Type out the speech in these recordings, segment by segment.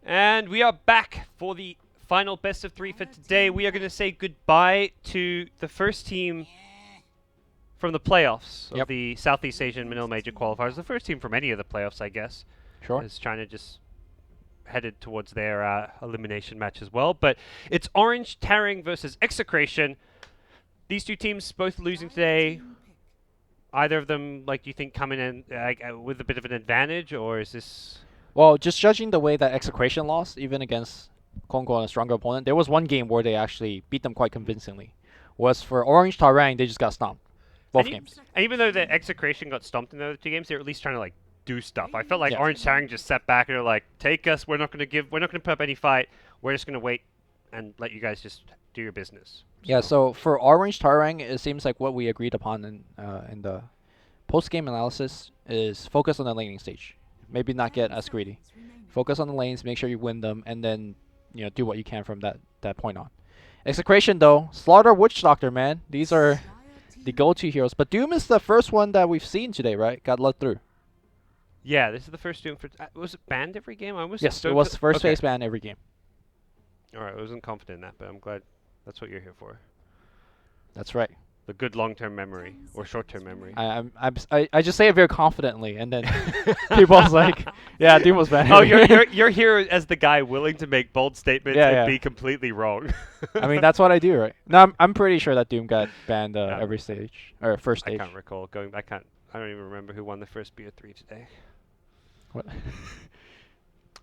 And we are back for the final best of 3 for today. We are going to say goodbye to the first team from the playoffs of the Southeast Asian Manila Major Qualifiers. The first team from any of the playoffs, I guess. Sure. As China just headed towards their elimination match as well. But it's Orange.Taring versus Execration. These two teams both losing today. Either of them, do you think, coming in with a bit of an advantage, or is this... Well, just judging the way that Execration lost, even against quote-unquote a stronger opponent, there was one game where they actually beat them quite convincingly. Was for Orange.Taring, they just got stomped. Both games. And even though the Execration got stomped in the other two games, they were at least trying to do stuff. I felt like Orange.Taring just sat back and they're like, take us, we're not gonna put up any fight, we're just gonna wait and let you guys just do your business. Yeah, so for Orange.Taring, it seems like what we agreed upon in the post-game analysis is focus on the laning stage. Maybe not get as greedy. Focus on the lanes, make sure you win them, and then do what you can from that point on. Execration though, Slaughter, Witch Doctor, man. These are the go-to heroes. But Doom is the first one that we've seen today, right? Got let through. Yeah, this is the first Doom for... was it banned every game? Yes, it was first phase banned every game. Alright, I wasn't confident in that, but I'm glad that's what you're here for. That's right. The good long-term memory, or short-term memory. I just say it very confidently, and then people's like, yeah, Doom was banned. Oh, you're here as the guy willing to make bold statements and be completely wrong. I mean, that's what I do, right? No, I'm pretty sure that Doom got banned every stage, or first stage. I can't recall going back. I don't even remember who won the first BO3 today. What?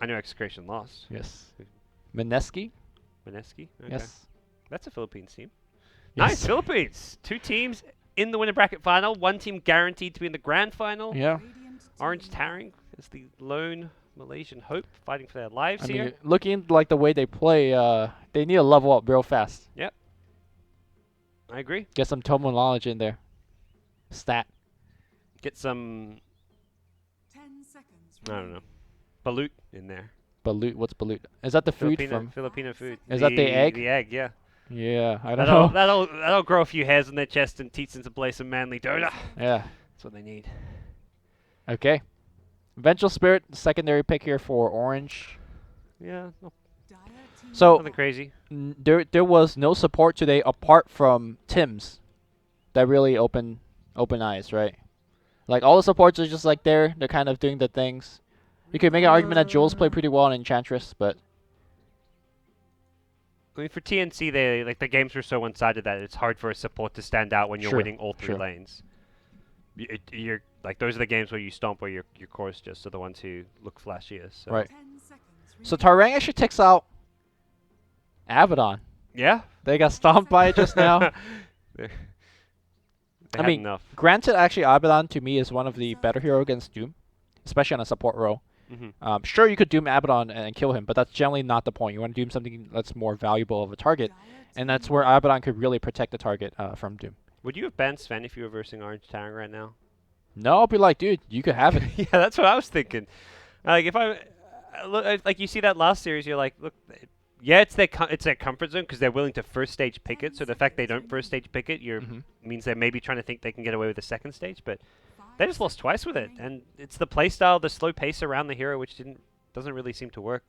I know Execration lost. Yes. Mineski? Okay. Yes. That's a Philippines team. Yes. Nice, Philippines. 2 teams in the winner bracket final. 1 team guaranteed to be in the grand final. Yeah. Orange.Taring is the lone Malaysian hope fighting for their lives here. I mean, looking like the way they play, they need to level up real fast. Yep. I agree. Get some Tomo knowledge in there. Stat. Get some... 10 seconds. I don't know. Balut in there. Balut? What's balut? Is that the food from... Filipino food. Is that the egg? The egg, yeah. Yeah, I don't know. That'll grow a few hairs on their chest and teach them to play some manly Dota. Yeah. That's what they need. Okay. Vengeful Spirit, secondary pick here for Orange. Yeah. No, so nothing crazy. There was no support today apart from Tim's. That really open eyes, right? Like all the supports are just like they're kind of doing the things. You could make an argument that Jules played pretty well on Enchantress, but I mean, for TNC, the games were so one-sided that it's hard for a support to stand out when you're winning all 3 lanes. You're those are the games where you stomp where your cores just are the ones who look flashiest. So. Right. So Tarang actually takes out Abaddon. Yeah. They got stomped by it just now. I mean, granted, actually, Abaddon to me is one of the better heroes against Doom, especially on a support role. Sure, you could Doom Abaddon and kill him, but that's generally not the point. You want to Doom something that's more valuable of a target, and that's where Abaddon could really protect the target from Doom. Would you have banned Sven if you were versing Orange.Taring right now? No, I'll be like, dude, you could have it. Yeah, that's what I was thinking. If you see that last series, you're like, look, yeah, it's their comfort zone because they're willing to first stage pick it. So the fact they don't first stage pick it, means they're maybe trying to think they can get away with the second stage, but they just lost twice with it, and it's the playstyle, the slow pace around the hero, which doesn't really seem to work.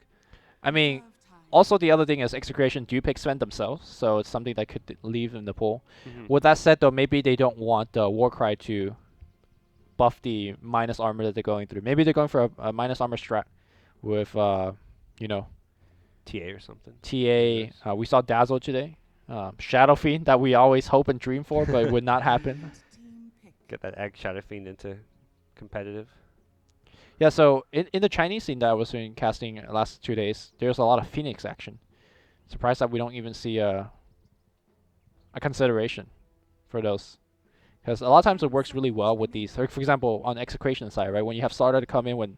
I mean, also the other thing is Execration do pick Sven themselves, so it's something that could leave in the pool. With that said, though, maybe they don't want Warcry to buff the minus armor that they're going through. Maybe they're going for a minus armor strat with, TA or something. TA. We saw Dazzle today. Shadow Fiend that we always hope and dream for, but it would not happen. Get that Egg Shadow Fiend into competitive. Yeah, so in the Chinese scene that I was doing casting last 2 days, there's a lot of Phoenix action. Surprised that we don't even see a consideration for those. Because a lot of times it works really well with these. For example, on Execration side, right? When you have Slaughter to come in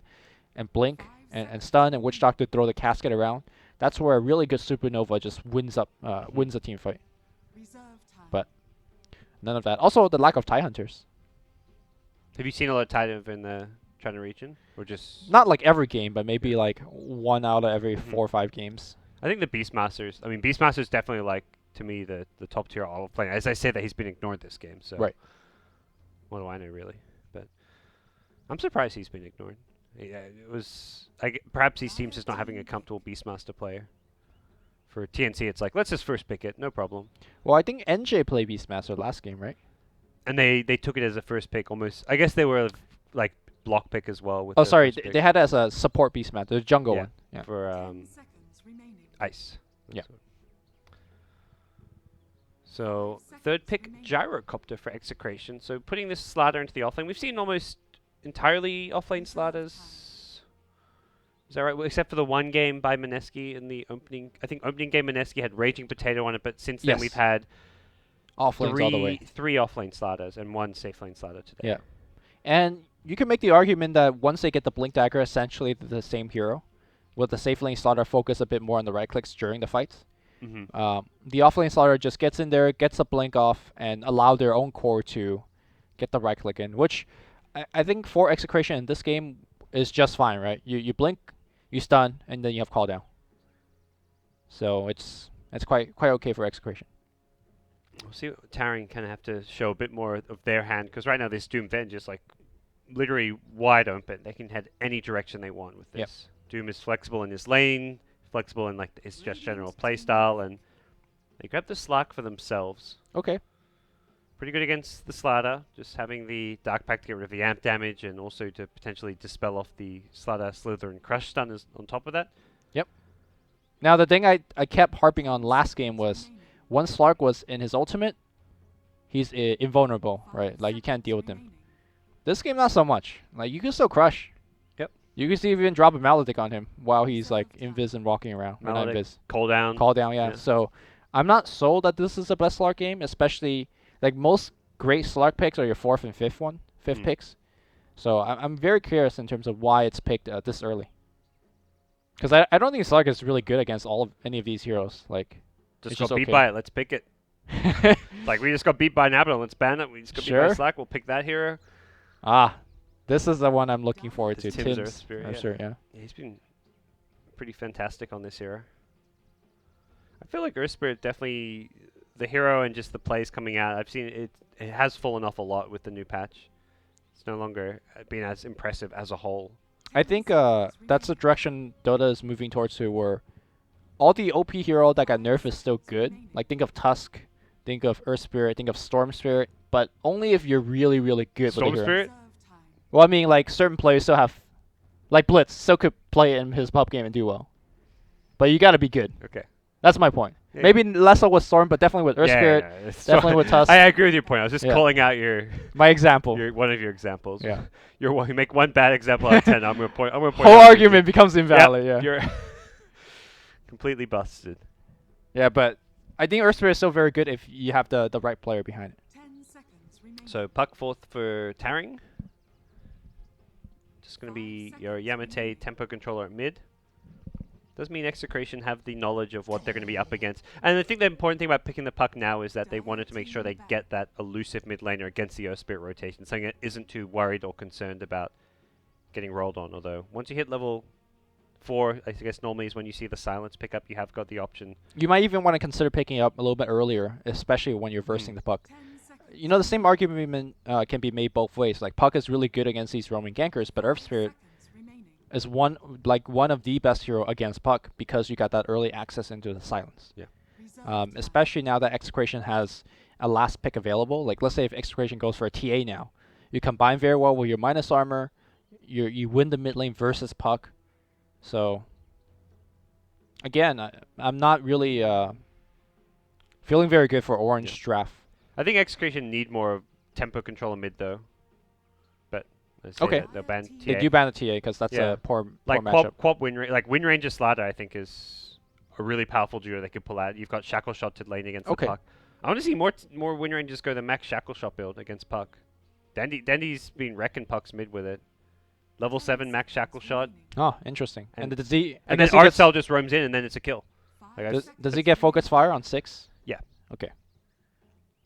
and blink and stun and Witch Doctor throw the casket around, that's where a really good Supernova just wins a team fight. But none of that. Also, the lack of TIE Hunters. Have you seen a lot of TIE in the China region, or just not like every game, but maybe like 1 out of every 4 or 5 games? I think the Beastmasters. I mean, Beastmasters definitely to me the top tier all playing. As I say that he's been ignored this game, so right. What do I know really? But I'm surprised he's been ignored. Yeah, it was. Perhaps these teams just not having a comfortable Beastmaster player. For TNC, it's like, let's just first pick it, no problem. Well, I think NJ played Beastmaster last game, right? And they took it as a first pick almost. I guess they were like block pick as well. With Oh, their sorry, first pick they had it as a support Beastmaster, the jungle Yeah. one. Yeah. for 10 seconds remaining. ice. Yeah. So 5 third seconds pick, remaining. Gyrocopter for Execration. So putting this Slider into the offlane. We've seen almost entirely offlane Sliders. Is that right? Well, except for the one game by Mineski in the opening. I think opening game Mineski had Raging Potato on it, but since then Yes. we've had Off lanes all the way. three offlane Sliders and one safe lane Slider today. Yeah. And you can make the argument that once they get the Blink Dagger, essentially the same hero, with the safe lane Slaughter focus a bit more on the right clicks during the fights. The offlane Slaughter just gets in there, gets a blink off, and allow their own core to get the right click in, which I think for Execration in this game is just fine, right? You blink, you stun, and then you have call down. So it's quite okay for Execration. We'll see what Taring kind of have to show a bit more of their hand, because right now this Doom Ven just like literally wide open. They can head any direction they want with this. Yep. Doom is flexible in his lane, flexible in like his just general playstyle, and they grab the Slack for themselves. Okay. Pretty good against the Slider, just having the Dark Pact to get rid of the amp damage and also to potentially dispel off the Slider Slither and Crush stun is on top of that. Now the thing I kept harping on last game was once Slark was in his ultimate, he's invulnerable, right? Like you can't deal with him. This game not so much. Like you can still crush. Yep. You can still even drop a Maledict on him while he's like invis and walking around. Or not Maledict, invis. Call down. Call down, yeah. Yeah. So I'm not sold that this is the best Slark game, especially like most great Slark picks are your fourth and fifth Mm. picks. So I'm very curious in terms of why it's picked this early. Because I don't think Slark is really good against any of these heroes. Like Just it's got just beat okay. by it. Let's pick it. Like we just got beat by an Abaddon. Let's ban it. We just got beat by Sure. a Slack. We'll pick that hero. This is the one I'm looking forward to. It's Tim's Tim's. Earthspirit, I'm yeah. sure, yeah. Yeah, he's been pretty fantastic on this hero. I feel like Earthspirit definitely the hero and just the plays coming out. I've seen it. It has fallen off a lot with the new patch. It's no longer been as impressive as a whole. I think that's the direction Dota is moving towards to, where all the OP hero that got nerfed is still good. Like think of Tusk, think of Earth Spirit, think of Storm Spirit, but only if you're really, really good Storm with the hero. Spirit? Well, I mean, like certain players still have, like Blitz still could play in his pub game and do well, but you gotta be good. Okay. That's my point. Yeah. Maybe less so with Storm, but definitely with Earth Spirit. Yeah, it's definitely with Tusk. I agree with your point. I was just Yeah. calling out your My example. one of your examples. Yeah. You make one bad example out of 10. I'm gonna point. Whole out argument becomes invalid. Yeah. You're completely busted. Yeah, but I think Earth Spirit is still very good if you have the right player behind it. 10 seconds remaining. So puck fourth for Taring. Just going to be your Yamate tempo controller at mid. Does mean Execration have the knowledge of what they're going to be up against. And I think the important thing about picking the puck now is that they wanted to make sure they get that elusive mid laner against the Earth Spirit rotation, something that isn't too worried or concerned about getting rolled on. Although once you hit level 4, I guess normally is when you see the silence pick up, you have got the option. You might even want to consider picking it up a little bit earlier, especially when you're versing the puck. 10 seconds. You know, the same argument can be made both ways. Like puck is really good against these roaming gankers, but Earth Spirit Seconds remaining. is one of the best hero against puck because you got that early access into the silence. Reserve time. Especially now that Execration has a last pick available. Like let's say if Execration goes for a TA now, you combine very well with your minus armor. You win the mid lane versus puck. So again, I'm not really feeling very good for Orange draft. I think Execration need more tempo control in mid though. But let's say Okay. that they'll ban TA. They do ban the TA because that's Yeah. a poor Like matchup. Quap win range, like win range Slider, I think is a really powerful duo they could pull out. You've got Shackle Shot to lane against Okay. the puck. I want to see more win ranges go the max Shackle Shot build against puck. Dandy's been wrecking pucks mid with it. Level 7 max Shackle Shot, Oh, interesting. And does he? I and then guess he gets- Artcell just roams in, and then it's a kill. Like, Does he get focus fire on 6? Yeah. Okay.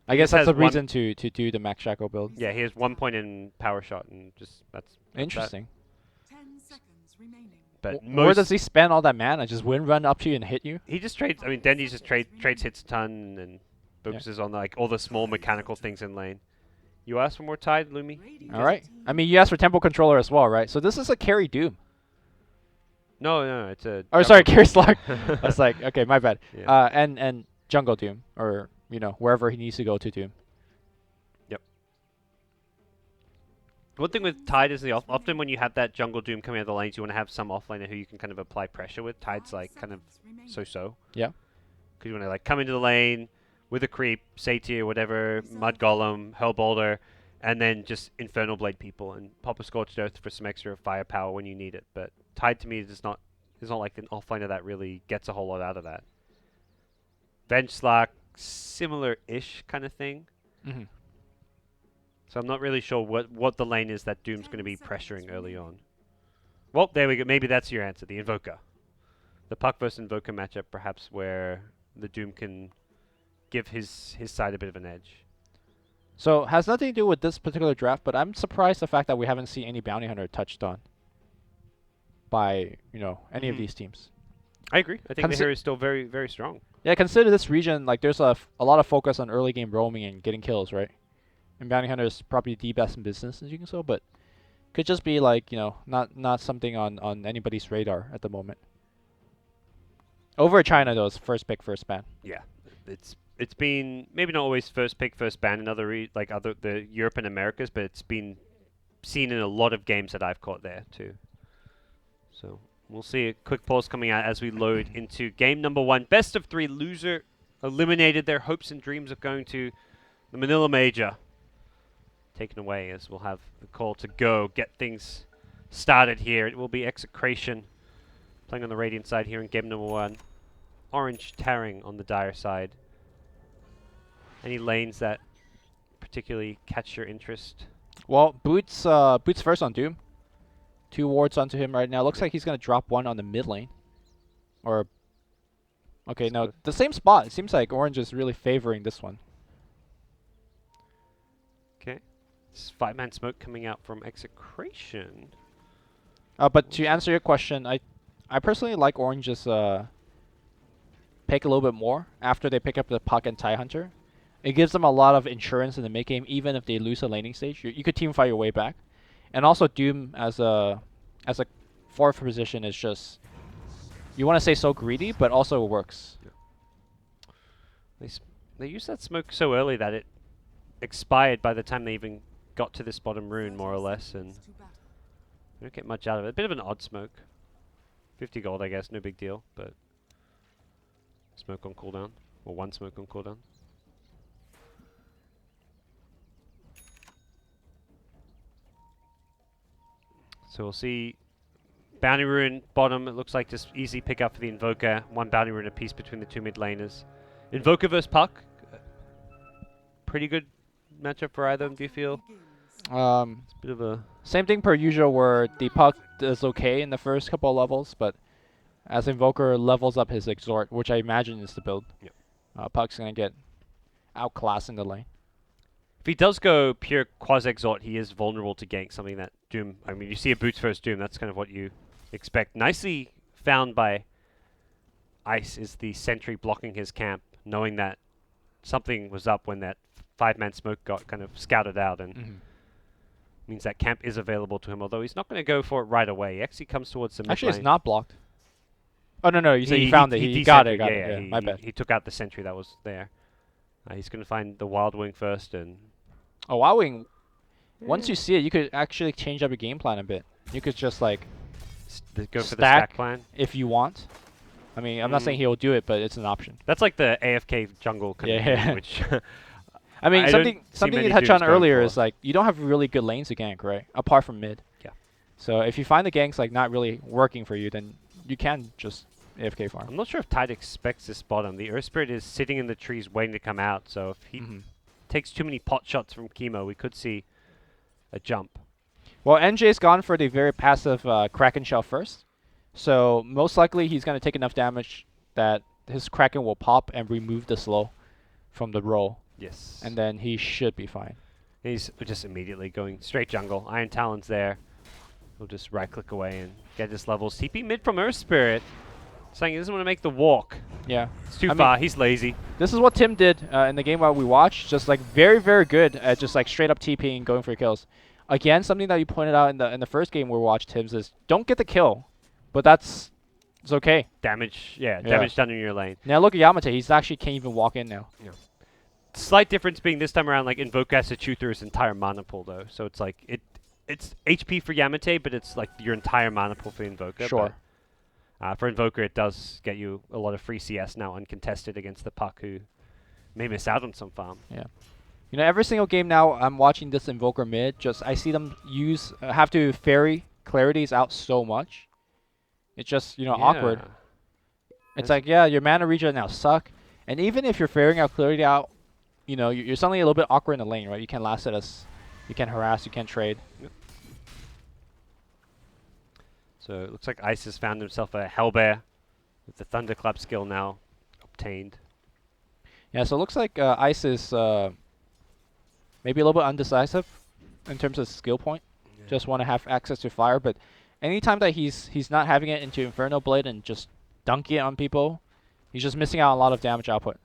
I guess just that's the has one- reason to do the max shackle build. Yeah, he has 1 point in power shot, and just that's that. Interesting. 10 seconds remaining. But Where does he spend all that mana? Just wind run up to you and hit you? He just trades. I mean, Dandy's just trades hits a ton and focuses on like all the small mechanical things in lane. You asked for more Tide, Lumi? All right. I mean, you asked for tempo controller as well, right? So this is a carry Doom. No, it's a. Oh, sorry, jungle carry Doom. Slug. I was like, okay, my bad. Yeah. And jungle Doom, or wherever he needs to go to Doom. One thing with Tide is often when you have that jungle Doom coming out of the lanes, you want to have some offlaner who you can kind of apply pressure with. Tide's like kind of so-so. Yeah. Because you want to like come into the lane with a creep, Satyr, whatever, Mud Golem, Hell Boulder, and then just Infernal Blade people and pop a Scorched Earth for some extra firepower when you need it. But Tide to me is not like an offlaner that really gets a whole lot out of that. Venge Slark, similar-ish kind of thing. Mm-hmm. So I'm not really sure what the lane is that Doom's going to be pressuring early on. Well, there we go. Maybe that's your answer, the Invoker. The Puck versus Invoker matchup, perhaps, where the Doom can give his side a bit of an edge. So has nothing to do with this particular draft, but I'm surprised the fact that we haven't seen any Bounty Hunter touched on by any of these teams. I agree. I think the hero is still very, very strong. Yeah, consider this region, like there's a lot of focus on early game roaming and getting kills, right? And Bounty Hunter is probably the best in business, as you can say, but could just be like, not something on anybody's radar at the moment. Over China, though, it's first pick, first ban. Yeah, it's been maybe not always first pick, first ban in other the Europe and Americas, but it's been seen in a lot of games that I've caught there too. So we'll see a quick pause coming out as we load into game number 1. Best of 3 loser eliminated. Their hopes and dreams of going to the Manila Major taken away, as we'll have the call to go get things started here. It will be Execration playing on the Radiant side here in game number 1. Orange.Taring on the Dire side. Any lanes that particularly catch your interest? Well, Boots first on Doom. 2 wards onto him right now. Looks like he's going to drop 1 on the mid lane. Or, okay, no, the same spot. It seems like Orange is really favoring this one. Okay. This 5-man smoke coming out from Execration. But to answer your question, I personally like Orange's pick a little bit more after they pick up the Puck and Tie Hunter. It gives them a lot of insurance in the mid game, even if they lose a laning stage. You could team fight your way back. And also Doom as a fourth position is just, you want to say so greedy, but also it works. Yeah. They used that smoke so early that it expired by the time they even got to this bottom rune, more or less, and they don't get much out of it. A bit of an odd smoke. 50 gold, I guess, no big deal, but smoke on cooldown, or 1 smoke on cooldown. So we'll see Bounty Rune bottom. It looks like just easy pick up for the Invoker. 1 Bounty Rune apiece between the 2 mid laners. Invoker versus Puck. Pretty good matchup for either of them, do you feel? It's a bit of a... Same thing per usual, where the Puck is okay in the first couple of levels, but as Invoker levels up his Exhort, which I imagine is the build, Puck's going to get outclassed in the lane. If he does go pure Quasi-Exhort, he is vulnerable to gank, something that Doom... I mean, you see a Boots first Doom, that's kind of what you expect. Nicely found by Ice is the sentry blocking his camp, knowing that something was up when that 5-man smoke got kind of scouted out, and means that camp is available to him, although he's not going to go for it right away. He actually comes towards the mid Actually, lane. it's not blocked. Oh, no, you said he found it. He got it. Yeah, my bad. He took out the sentry that was there. He's going to find the Wild Wing first, and... Oh, Wild Wing, once you see it, you could actually change up your game plan a bit. You could just, like, go for the stack plan if you want. I mean, I'm not saying he'll do it, but it's an option. That's like the AFK jungle kind of thing, which... I mean, something you touched on earlier is, like, you don't have really good lanes to gank, right? Apart from mid. Yeah. So if you find the ganks, like, not really working for you, then you can just AFK farm. I'm not sure if Tide expects this bottom. The Earth Spirit is sitting in the trees waiting to come out, so if he takes too many pot shots from Chemo, we could see a jump. Well, NJ's gone for the very passive Kraken Shell first. So most likely he's going to take enough damage that his Kraken will pop and remove the slow from the roll. Yes. And then he should be fine. He's just immediately going straight jungle. Iron Talon's there. He'll just right-click away and get his levels. TP mid from Earth Spirit, saying he doesn't want to make the walk. Yeah. It's too I mean, far. He's lazy. this is what Tim did in the game while we watched. Just like very, very good at just like straight up TPing and going for kills. Again, something that you pointed out in the first game we watched Tim's is don't get the kill, but it's okay. Damage, Yeah. damage done in your lane. Now look at Yamate. He's actually can't even walk in now. Slight difference being this time around, like Invoker has to chew through his entire mana pool though, so it's like it's HP for Yamate, but it's like your entire mana pool for Invoker. Sure. But, for Invoker, it does get you a lot of free CS now, uncontested against the Puck, who may miss out on some farm. Yeah. You know, every single game now I'm watching this Invoker mid. Just I see them use have to ferry clarities out so much. It's just awkward. It's like your mana regen now suck, and even if you're ferrying out clarity out, you're suddenly a little bit awkward in the lane, right? You can't last hit us, you can't harass, you can't trade. Yep. So it looks like Ice has found himself a Hellbear with the Thunderclap skill now obtained. Yeah, so it looks like Ice is maybe a little bit undecisive in terms of skill point. Yeah. Just want to have access to fire, but anytime that he's not having it into Inferno Blade and just dunking it on people, he's just missing out on a lot of damage output.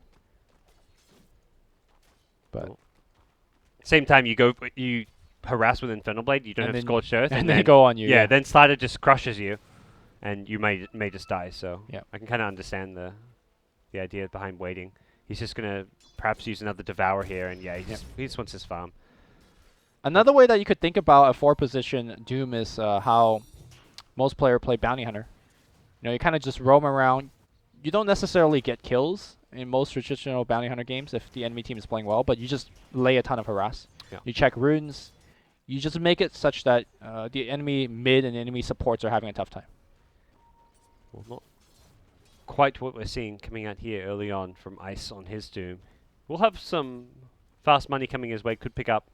But Same time you harass with Infernal Blade, you don't have Scorched Earth, and then they go on you. Yeah, then Slider just crushes you, and you may just die. So yeah, I can kind of understand the idea behind waiting. He's just gonna perhaps use another Devour here, and he just wants his farm. Another way that you could think about a 4-position Doom is how most players play Bounty Hunter. You kind of just roam around. You don't necessarily get kills in most traditional Bounty Hunter games if the enemy team is playing well, but you just lay a ton of harass. Yeah. You check runes. You just make it such that the enemy mid and enemy supports are having a tough time. Well, not quite what we're seeing coming out here early on from Ice on his Doom. We'll have some fast money coming his way. Could pick up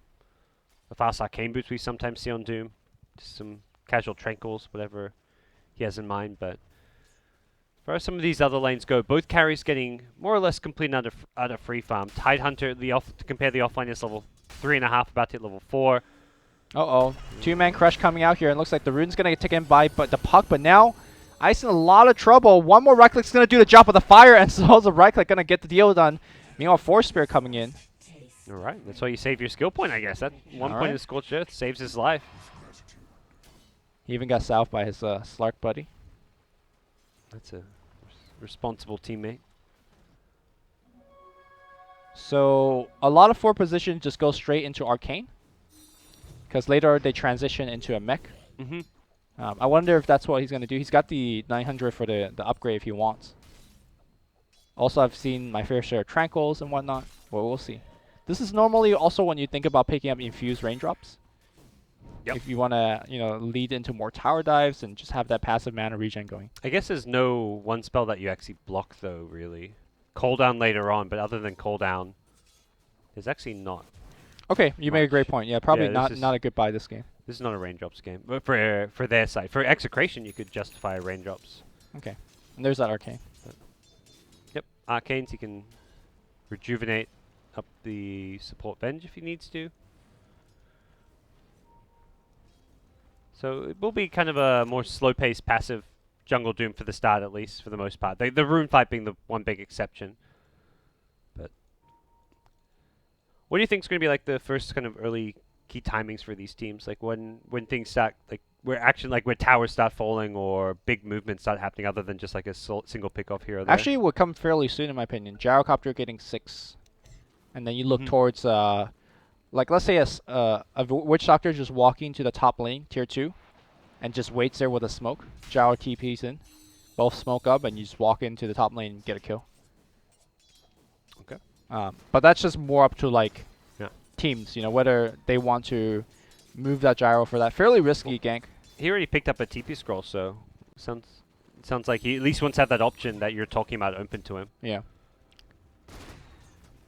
the fast Arcane Boots we sometimes see on Doom. Just some casual Tranquils, whatever he has in mind, but as far as some of these other lanes go, both carries getting more or less complete out of free farm. Tidehunter, to compare the offline is level 3.5, about to hit level 4. Uh-oh. 2-man crush coming out here, and looks like the rune's going to get taken by the Puck, but now Ice in a lot of trouble. One more right click's going to do the job with the fire, and so is a right click going to get the deal done. Meanwhile, Force Spear coming in. All right, that's why you save your skill point, I guess. That one point of Scorched Earth saves his life. He even got salved by his Slark buddy. That's a responsible teammate. So a lot of 4 positions just go straight into Arcane, because later they transition into a mech. Mm-hmm. I wonder if that's what he's going to do. He's got the 900 for the upgrade if he wants. Also, I've seen my fair share of Tranquils and whatnot. Well, we'll see. This is normally also when you think about picking up infused raindrops. Yep. If you want to, lead into more tower dives and just have that passive mana regen going. I guess there's no one spell that you actually block, though, really. Cooldown later on, but other than cooldown, there's actually not. Okay, you make a great point. Yeah, probably Yeah, not a good buy this game. This is not a raindrops game. But for their side. For Execration, you could justify raindrops. Okay. And there's that Arcane. Yep. Arcanes, you can rejuvenate up the support Venge if he needs to. So it will be kind of a more slow-paced, passive jungle Doom for the start, at least, for the most part. The rune fight being the one big exception. But what do you think is going to be like the first kind of early key timings for these teams? Like when things start, like where towers start falling or big movements start happening, other than just like a single pick off here or there. Actually, it would come fairly soon, in my opinion. Gyrocopter getting 6, and then you look towards like let's say a Witch Doctor just walking to the top lane, tier 2, and just waits there with a smoke. Gyro TPs in, both smoke up, and you just walk into the top lane and get a kill. Okay. But that's just more up to like teams, whether they want to move that gyro for that fairly risky gank. He already picked up a TP scroll, so sounds like he at least wants to have that option that you're talking about open to him. Yeah.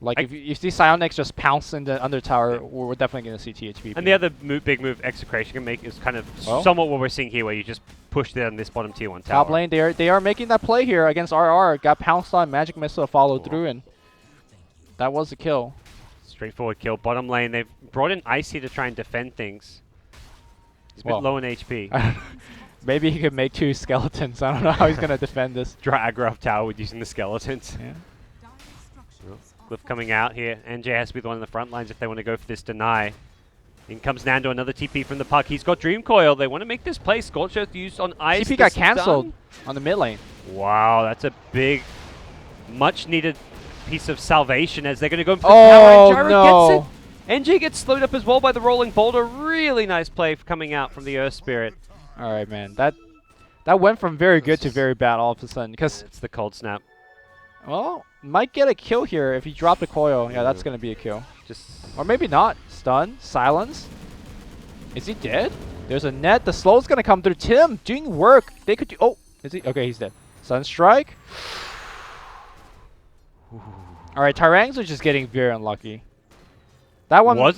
Like if you see Psionics just pounce in the under tower, we're definitely going to see THP. And the other big move Execration can make is kind of somewhat what we're seeing here, where you just push down this bottom tier 1 tower. Top lane, they are making that play here against RR. Got pounced on, Magic Missile followed through, and that was the kill. Straightforward kill. Bottom lane, they've brought in Ice here to try and defend things. He's a bit low in HP. Maybe he could make 2 skeletons. I don't know how he's gonna defend this. Draw aggro off tower with using the skeletons. Yeah. Dire structures are Cliff coming out here. NJ has to be the one in the front lines if they want to go for this deny. In comes Nando, another TP from the puck. He's got Dream Coil. They want to make this play. Scorcher used on ice. TP to got stun. cancelled on the mid lane. Wow, that's a big, much needed piece of salvation as they're going to go for the Oh, tower. And Gyro no. gets it. NJ gets slowed up as well by the rolling boulder. Really nice play coming out from the Earth Spirit. All right, man. That went from very good to very bad all of a sudden. Because, It's the cold snap. well, might get a kill here if he dropped the coil. Yeah, that's going to be a kill. Just Or maybe not. Stun. Silence. Is he dead? There's a net. The slow's going to come through. Tim doing work. They could do... Oh, is he? Okay, he's dead. Sunstrike. All right, Tarangs are just getting very unlucky. That one... was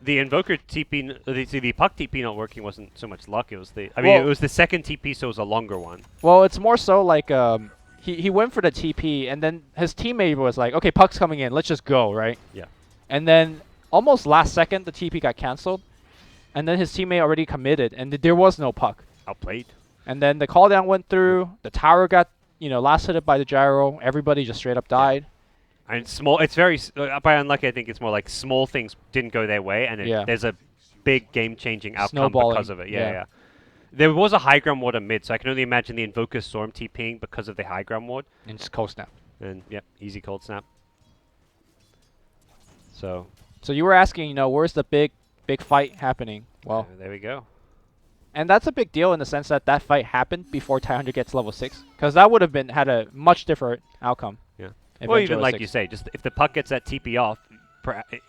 the Invoker TP, the puck TP not working wasn't so much luck. It was the, it was the second TP, so it was a longer one. Well, it's more so like he went for the TP, and then his teammate was like, okay, puck's coming in, let's just go, right? Yeah. And then almost last second, the TP got cancelled, and then his teammate already committed, and there was no puck. Outplayed. And then the call down went through, the tower got, last hit by the gyro, everybody just straight up died. And small, it's very, by unlucky, I think it's more like small things didn't go their way, and Yeah. there's a big game-changing outcome Snowballing, because of it. yeah. Yeah. There was a high ground ward mid, so I can only imagine the Invoker Storm TPing because of the high ground ward. And just cold snap. And, yep, easy cold snap. So, So you were asking, where's the big fight happening? Well, there we go. and that's a big deal in the sense that that fight happened before Ty100 gets level 6, because that would have had a much different outcome. Yeah. if Or Benjo even was like 6. you say, just if the puck gets that TP off,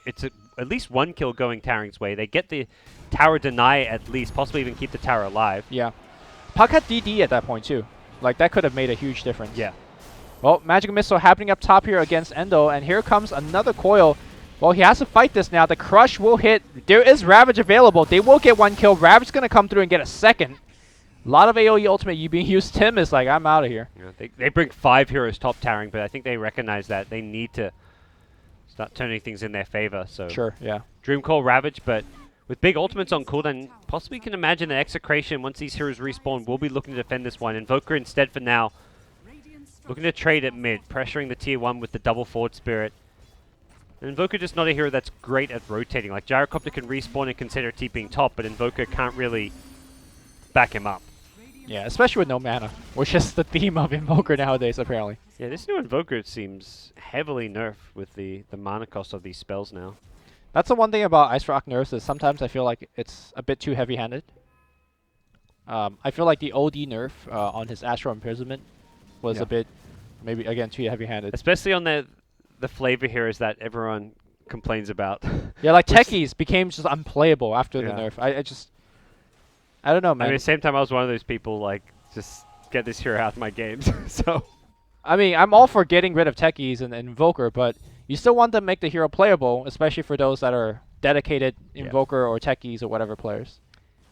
it's at least one kill going Taring's way. They get the tower deny at least, possibly even keep the tower alive. Yeah. Puck had DD at that point too. Like that could have made a huge difference. Yeah. Well, Magic Missile happening up top here against Endo, and here comes another coil. Well, he has to fight this now. The crush will hit. There is Ravage available. They will get 1 kill. Ravage is going to come through and get a second. A lot of AoE ultimate being used. Tim is like, I'm out of here. Yeah, they bring 5 heroes top Taring, but I think they recognize that they need to start turning things in their favor. So Sure, yeah. Dreamcall Ravage, but with big ultimates on cooldown, possibly can imagine that Execration, once these heroes respawn, will be looking to defend this one. Invoker instead for now, looking to trade at mid, pressuring the tier 1 with the double forward spirit. And Invoker just not a hero that's great at rotating. Like Gyrocopter can respawn and consider TPing top, but Invoker can't really back him up. Yeah, especially with no mana, which is the theme of Invoker nowadays, apparently. Yeah, this new Invoker seems heavily nerfed with the mana cost of these spells now. That's the one thing about Ice Rock nerfs is sometimes I feel like it's a bit too heavy-handed. I feel like the OD nerf on his Astral Imprisonment was a bit, maybe, again, too heavy-handed. Especially on the flavor heroes that everyone complains about. Yeah, like Which- Techies became just unplayable after the Yeah. nerf. I don't know, I man. mean, at the same time, I was one of those people, like, just get this hero out of my games. So, I'm all for getting rid of Techies and Invoker, but you still want to make the hero playable, especially for those that are dedicated Yeah. Invoker or Techies or whatever players.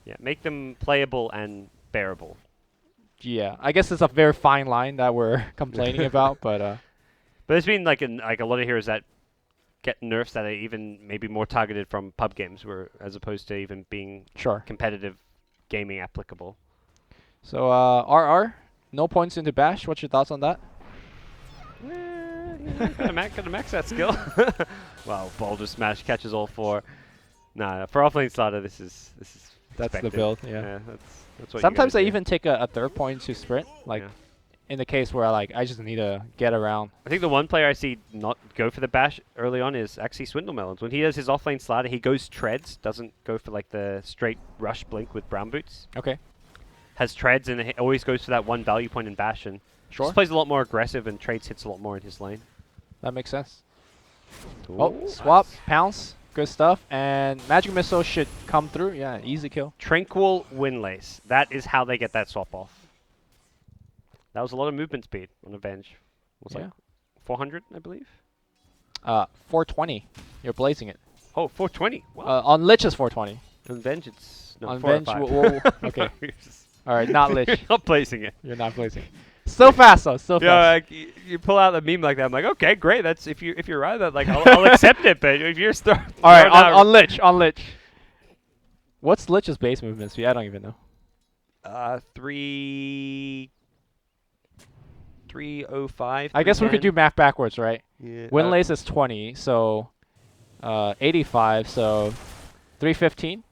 yeah, make them playable and bearable. Yeah, I guess it's a very fine line that we're complaining about, but But there's been, like, a lot of heroes that get nerfs that are even maybe more targeted from pub games, where as opposed to even being sure. competitive gaming applicable. So, RR, no points into Bash. What's your thoughts on that? Gotta max that skill. Wow, Boulder Smash catches all 4. Nah, for offlane starter, this is That's the expected. build, yeah. That's what Sometimes you I gotta do. even take a third point to sprint, like Yeah. in the case where I just need to get around. I think the one player I see not go for the bash early on is actually Swindle Melons. When he does his offlane slider, he goes treads, doesn't go for like the straight rush blink with brown boots. Okay, Has treads and it always goes for that one value point in bash and sure. just plays a lot more aggressive and trades hits a lot more in his lane. That makes sense. Ooh, Oh, swap, nice. pounce, good stuff. And Magic Missile should come through. Yeah, easy kill. Tranquil Windlace. That is how they get that swap off. That was a lot of movement speed on Avenge. Was Yeah. like 400, I believe. 420. You're blazing it. Oh, 420. Wow. On Lich is 420. On Venge, it's no, on 405. Venge, okay. All right, not Lich. You're not placing it. You're not blazing. Still fast though. Still Yeah, fast. like, you pull out a meme like that. I'm like, okay, great. That's if you're right. That like I'll accept it. But if you're All right, on Lich, on Lich. What's Lich's base movement speed? I don't even know. 305. I guess we could do math backwards, right? Yeah. Winlace is 20, so 85, so 315.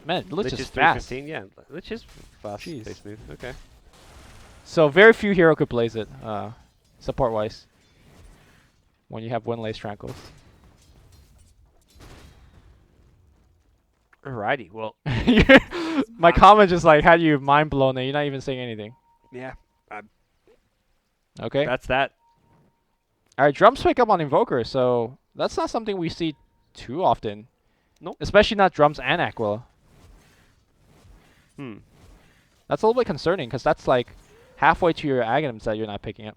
Man, Lich is fast. 315. Yeah, Lich is fast. Jeez. Face move. Okay. So very few hero could blaze it, support-wise, when you have Winlace Trankles. Alrighty. Well. My comment just like had you mind blown and you're not even saying anything. Yeah. Okay. That's that. Alright, drums pick up on Invoker, so that's not something we see too often. Nope. Especially not drums and Aquila. That's a little bit concerning because that's like halfway to your Aghanims that you're not picking up.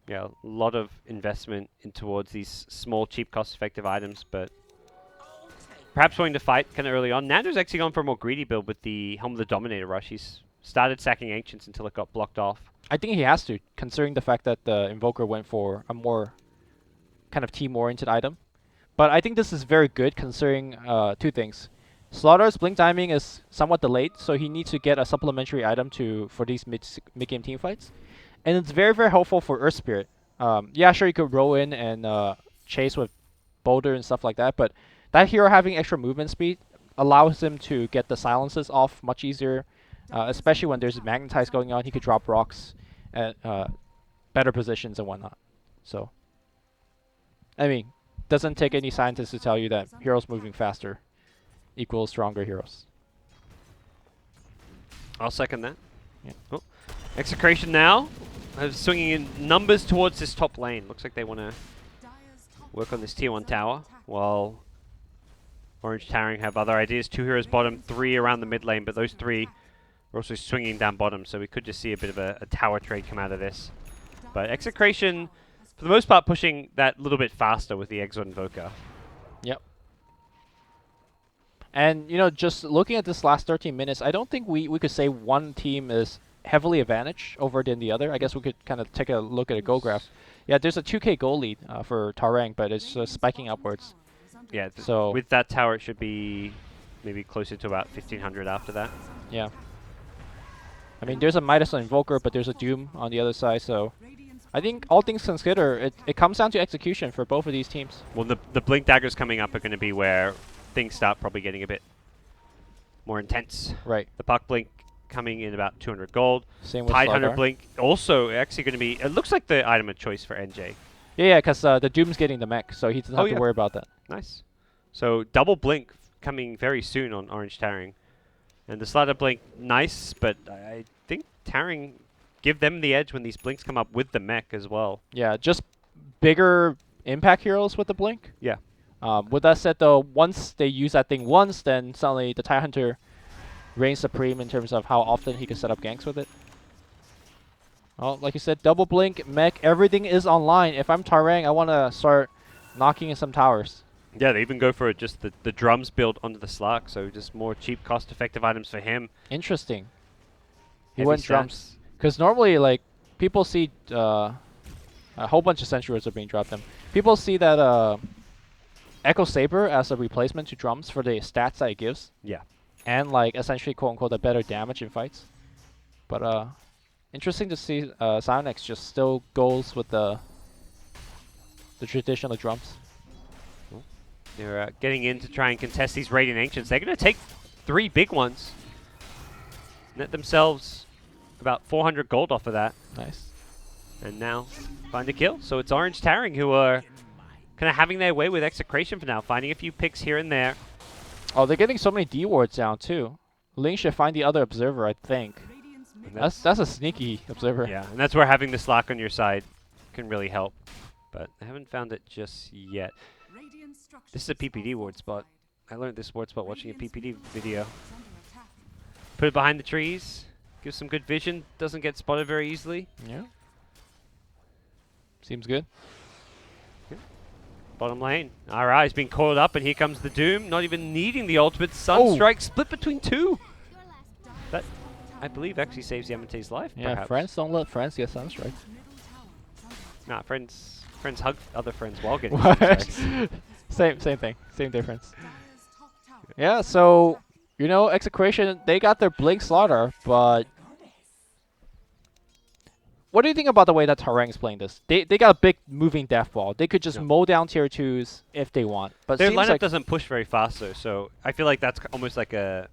Yeah, a lot of investment in towards these small, cheap, cost-effective items, but perhaps willing to fight kind of early on. Nando's actually gone for a more greedy build with the Helm of the Dominator rush. He's started sacking Ancients until it got blocked off. I think he has to, considering the fact that the Invoker went for a more kind of team-oriented item. But I think this is very good considering two things. Slaughter's blink timing is somewhat delayed, so he needs to get a supplementary item for these mid-game team fights. And it's very, very helpful for Earth Spirit. Yeah, sure, you could roll in and chase with Boulder and stuff like that, but that hero having extra movement speed allows him to get the silences off much easier, especially when there's Magnetize going on. He could drop rocks at better positions and whatnot. So, I mean, doesn't take any scientist to tell you that heroes moving faster equals stronger heroes. I'll second that. Yeah. Oh. Execration now. Swinging in numbers towards this top lane. Looks like they want to work on this tier 1 tower, while Orange.Taring have other ideas. 2 heroes bottom, 3 around the mid lane, but those 3 are also swinging down bottom, so we could just see a bit of a tower trade come out of this. But Execration, for the most part, pushing that little bit faster with the Exo Invoker. Yep. And, you know, just looking at this last 13 minutes, I don't think we could say one team is heavily advantaged over than the other. I guess we could kind of take a look at a goal graph. Yeah, there's a 2k goal lead for Taring, but it's spiking upwards. Yeah, so with that tower, it should be maybe closer to about 1500 after that. Yeah. I mean, there's a Midas on Invoker, but there's a Doom on the other side, so I think all things considered, it comes down to execution for both of these teams. Well, the Blink Daggers coming up are going to be where things start probably getting a bit more intense. Right. The Puck Blink coming in about 200 gold. Same with Tidehunter Slardar. Blink also actually going to be, it looks like the item of choice for NJ. Yeah, because the Doom's getting the mech, so he doesn't have to worry about that. Nice. So double Blink coming very soon on Orange.Taring. And the Slardar Blink, nice, but I think Taring give them the edge when these Blinks come up with the mech as well. Yeah, just bigger impact heroes with the Blink. Yeah. With that said, though, once they use that thing once, then suddenly the Tidehunter reigns supreme in terms of how often he can set up ganks with it. Well, like you said, double Blink, mech, everything is online. If I'm Taring, I want to start knocking in some towers. Yeah, they even go for just the drums build onto the Slark, so just more cheap, cost-effective items for him. Interesting. He Heavy went stats. drums. Because normally, like, people see a whole bunch of Sentry Roads are being dropped them. People see that Echo Saber as a replacement to drums for the stats that it gives. Yeah. And, like, essentially, quote-unquote, a better damage in fights. But, interesting to see Sionex just still goes with the traditional drums. They're getting in to try and contest these Radiant Ancients. They're going to take 3 big ones. Net themselves about 400 gold off of that. Nice. And now find a kill. So it's Orange.Taring who are kind of having their way with Execration for now, finding a few picks here and there. Oh, they're getting so many D wards down too. Ling should find the other observer, I think. That's a sneaky observer. Yeah, and that's where having the Slack on your side can really help. But I haven't found it just yet. This is a PPD ward spot. I learned this ward spot watching a PPD video. Put it behind the trees. Gives some good vision. Doesn't get spotted very easily. Yeah. Seems good. Bottom lane. Alright, he's being caught up, and here comes the Doom. Not even needing the ultimate. Sunstrike split between 2. That, I believe, actually saves Yamate's life, Yeah, perhaps. friends don't let friends get Sunstrike. Nah, friends hug other friends while getting What? Sunstrikes. Same thing. Same difference. Yeah, so You know, Execration, they got their Blink Slaughter, but what do you think about the way that Tarang's playing this? They got a big moving death ball. They could just mow down tier 2s if they want. But Their seems lineup like doesn't push very fast though, so I feel like that's almost like a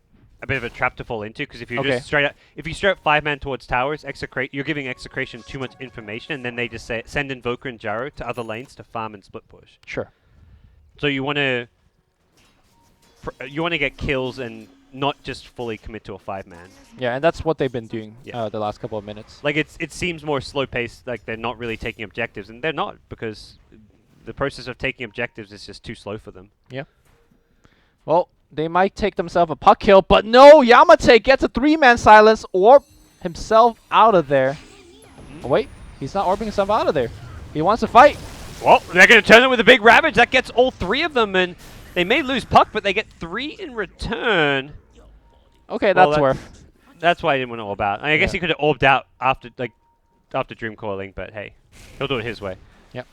bit of a trap to fall into, because if you just straight up, if you straight up 5-man towards towers, you're giving Execration too much information, and then they just send Invoker and Gyro to other lanes to farm and split push. Sure. So you want to get kills and not just fully commit to a 5-man. Yeah, and that's what they've been doing the last couple of minutes. Like it seems more slow paced, like they're not really taking objectives, and they're not, because the process of taking objectives is just too slow for them. Yeah. Well, they might take themselves a puck kill, but no, Yamate gets a 3-man silence, orb himself out of there. Oh, wait, he's not orbing himself out of there. He wants to fight. Well, they're going to turn it with a big Ravage. That gets all 3 of them, and they may lose puck, but they get 3 in return. Okay, that's worth. That's why I didn't want to orb out. I guess he could have orbed out after Dream Coiling, but hey, he'll do it his way. Yep.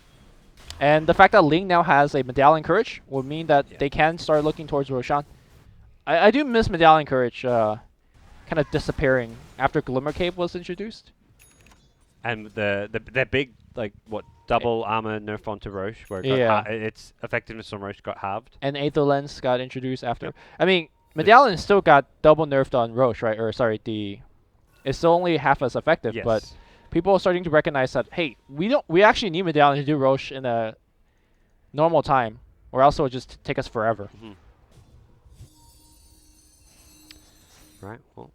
And the fact that Ling now has a Medallion Courage would mean that they can start looking towards Roshan. I do miss Medallion Courage kind of disappearing after Glimmer Cape was introduced. And their big, like, double armor nerf onto Roche, where it got its effectiveness on Roche got halved. And Aether Lens got introduced after. I mean, Medallion still got double nerfed on Roche, right? Or sorry, it's still only half as effective, but people are starting to recognize that, hey, we actually need Medallion to do Roche in a normal time, or else it will just take us forever. Right, well,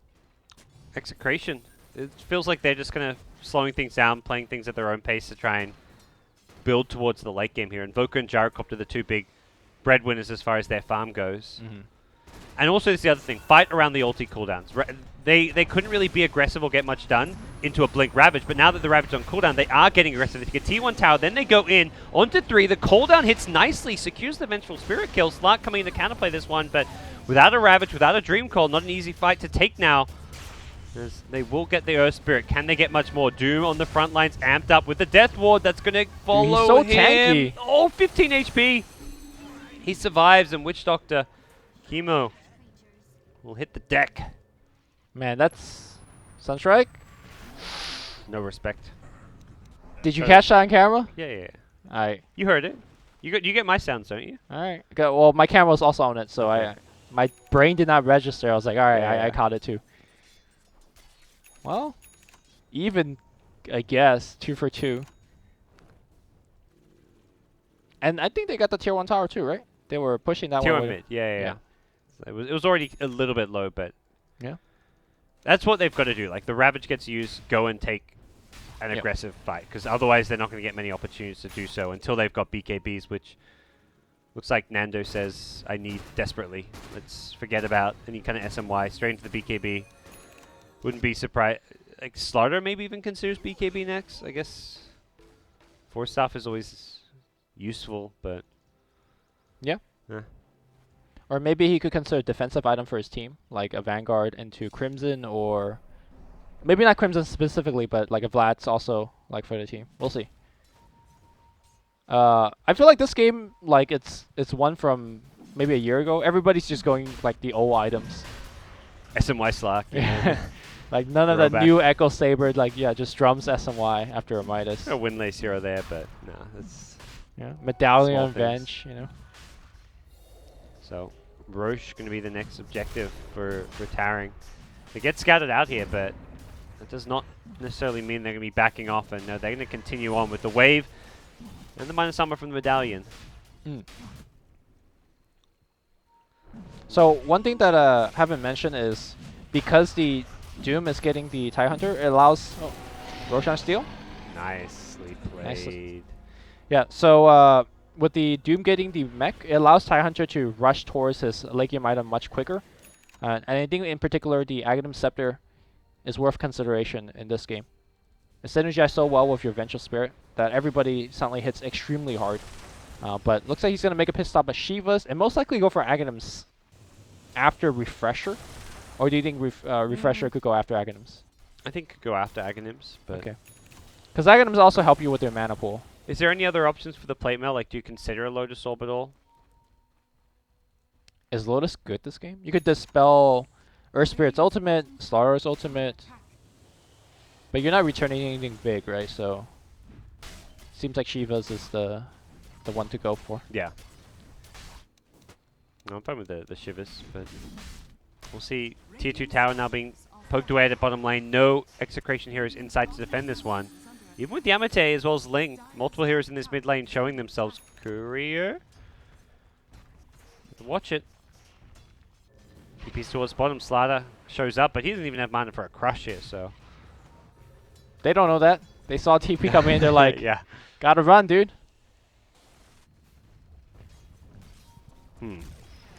Execration. It feels like they're just kind of slowing things down, playing things at their own pace to try and build towards the late game here. Invoker and Gyrocopter, the 2 big breadwinners as far as their farm goes. And also, this is the other thing, fight around the ulti cooldowns. They couldn't really be aggressive or get much done into a Blink Ravage, but now that the Ravage is on cooldown, they are getting aggressive. They get T1 tower, then they go in onto 3. The cooldown hits nicely, secures the Vengeful Spirit kill. Slark coming in to counterplay this one, but without a Ravage, without a Dream Coil, not an easy fight to take now. As they will get the Earth Spirit. Can they get much more? Doom on the front lines, amped up with the Death Ward. That's going to follow he's so him. tanky. Oh, 15 HP. He survives, and Witch Doctor Chemo will hit the deck. Man, that's Sunstrike. No respect. Did you catch that on camera? Yeah. All right. You heard it. You get my sounds, don't you? All right. Okay, well, my camera was also on it, so my brain did not register. I was like, all right, I caught it too. Well, even, I guess, 2 for 2. And I think they got the tier 1 tower too, right? They were pushing that tier one. Tier 1 mid, yeah. So it was already a little bit low, but yeah, that's what they've got to do. Like, the Ravage gets used, go and take an aggressive fight, because otherwise they're not going to get many opportunities to do so until they've got BKBs, which looks like Nando says I need desperately. Let's forget about any kind of SMY, straight into the BKB. Wouldn't be surprised. Like, Slaughter maybe even considers BKB next, I guess. 4-staff is always useful, but yeah. Or maybe he could consider a defensive item for his team, like a Vanguard into Crimson, or maybe not Crimson specifically, but like a Vlad's also like for the team. We'll see. I feel like this game, like it's one from maybe a year ago. Everybody's just going like the old items. SMY Slack. Like none of the new Echo Saber, like just drums SMY after a Midas. A Windlace hero there, but no, it's Medallion Venge, you know. So Roche going to be the next objective for Taring. They get scouted out here, but that does not necessarily mean they're going to be backing off, and they're going to continue on with the wave and the minus armor from the Medallion. So one thing that I haven't mentioned is because the Doom is getting the TIE Hunter, it allows Roshan Steel. Nicely played. Yeah, so with the Doom getting the mech, it allows TIE Hunter to rush towards his late game item much quicker. And I think in particular the Aghanim Scepter is worth consideration in this game. It synergizes so well with your Vengeful Spirit that everybody suddenly hits extremely hard. But looks like he's going to make a pit stop at Shiva's and most likely go for Aghanim's after Refresher. Or do you think Refresher could go after Aghanim's? I think could go after Aghanim's, but okay. Because Aghanim's also help you with your mana pool. Is there any other options for the plate mail? Like, do you consider a Lotus Orb at all? Is Lotus good this game? You could dispel Earth Spirit's ultimate, Slaughter's ultimate, but you're not returning anything big, right? So seems like Shiva's is the one to go for. Yeah. No, I'm fine with the Shivers, but we'll see. Tier 2 tower now being poked away at the bottom lane. No Execration heroes inside to defend this one. Even with Yamate as well as Ling, multiple heroes in this mid lane showing themselves. Courier. Watch it. TP's towards bottom. Slider shows up, but he doesn't even have mana for a crush here, so. They don't know that. They saw TP come in, they're like, yeah. gotta run, dude.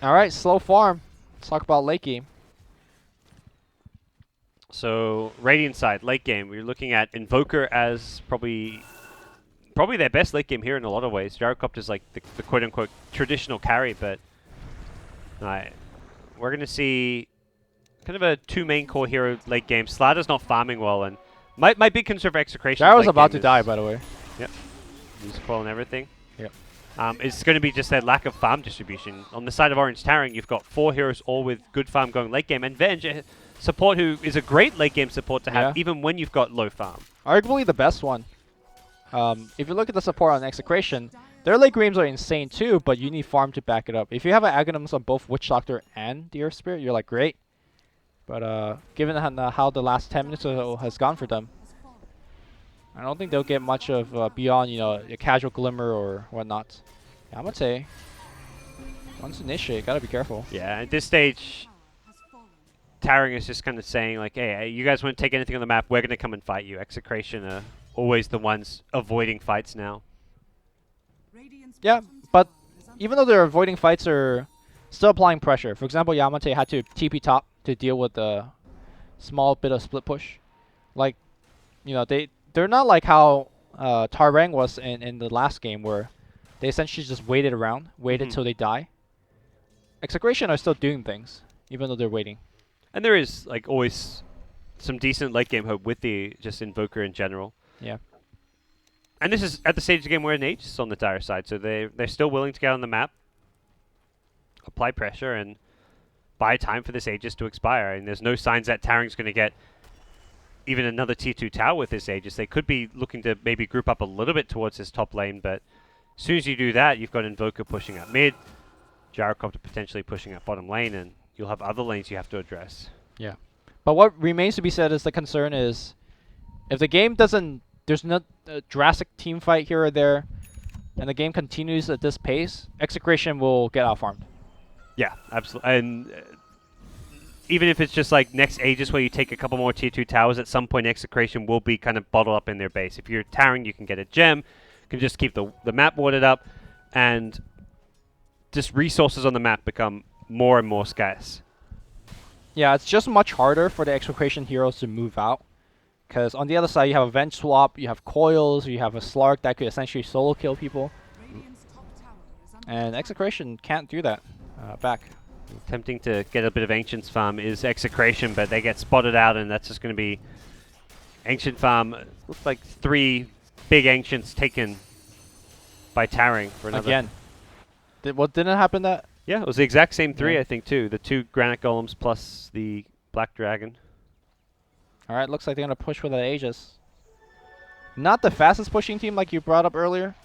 Alright, slow farm. Let's talk about late game. So, Radiant side, late game, we're looking at Invoker as probably their best late game here in a lot of ways. Gyrocopter's like the quote-unquote traditional carry, but we're going to see kind of a two main core hero late game. Slider's not farming well, and my big concern for Execration. Gyro's about to die, by the way. Yep. Use coil and everything. Yep. It's going to be just that lack of farm distribution. On the side of Orange.Taring, you've got 4 heroes all with good farm going late game, and Venge, support who is a great late game support to have even when you've got low farm. Arguably the best one. If you look at the support on Execration, their late games are insane too, but you need farm to back it up. If you have an Aghanims on both Witch Doctor and the Earth Spirit, you're like, great. But given how the last 10 minutes or so has gone for them, I don't think they'll get much of beyond, a casual glimmer or whatnot. Yamate, once initiate, gotta be careful. Yeah, at this stage, Taring is just kind of saying, like, hey, you guys want to take anything on the map, we're going to come and fight you. Execration are always the ones avoiding fights now. Yeah, but even though they're avoiding fights, they're still applying pressure. For example, Yamate had to TP top to deal with the small bit of split push. Like, they're not like how Taring was in the last game, where they essentially just waited around, waited till they die. Execration are still doing things, even though they're waiting. And there is, like, always some decent late game hope with the just Invoker in general. Yeah. And this is at the stage of the game where an Aegis is on the dire side, so they're still willing to get on the map, apply pressure, and buy time for this Aegis to expire. And there's no signs that Taring's going to get even another Tier 2 tower with this Aegis. They could be looking to maybe group up a little bit towards this top lane, but as soon as you do that, you've got Invoker pushing up mid, Gyrocopter potentially pushing up bottom lane, and you'll have other lanes you have to address. Yeah. But what remains to be said is the concern is if the game doesn't, there's not a drastic team fight here or there, and the game continues at this pace, Execration will get out-farmed. Yeah, absolutely. And even if it's just like next Aegis where you take a couple more Tier 2 towers, at some point Execration will be kind of bottled up in their base. If you're Taring, you can get a gem, you can just keep the map watered up, and just resources on the map become more and more scarce. Yeah, it's just much harder for the Execration heroes to move out. Because on the other side, you have a Venge swap, you have coils, you have a Slark that could essentially solo kill people. And Execration can't do that back. Attempting to get a bit of Ancient's farm is Execration, but they get spotted out, and that's just going to be Ancient farm. Looks like 3 big Ancients taken by Taring for another. Again. What didn't happen that? Yeah, it was the exact same 3, I think, too. The 2 Granite Golems plus the Black Dragon. Alright, looks like they're going to push for the Aegis. Not the fastest pushing team like you brought up earlier,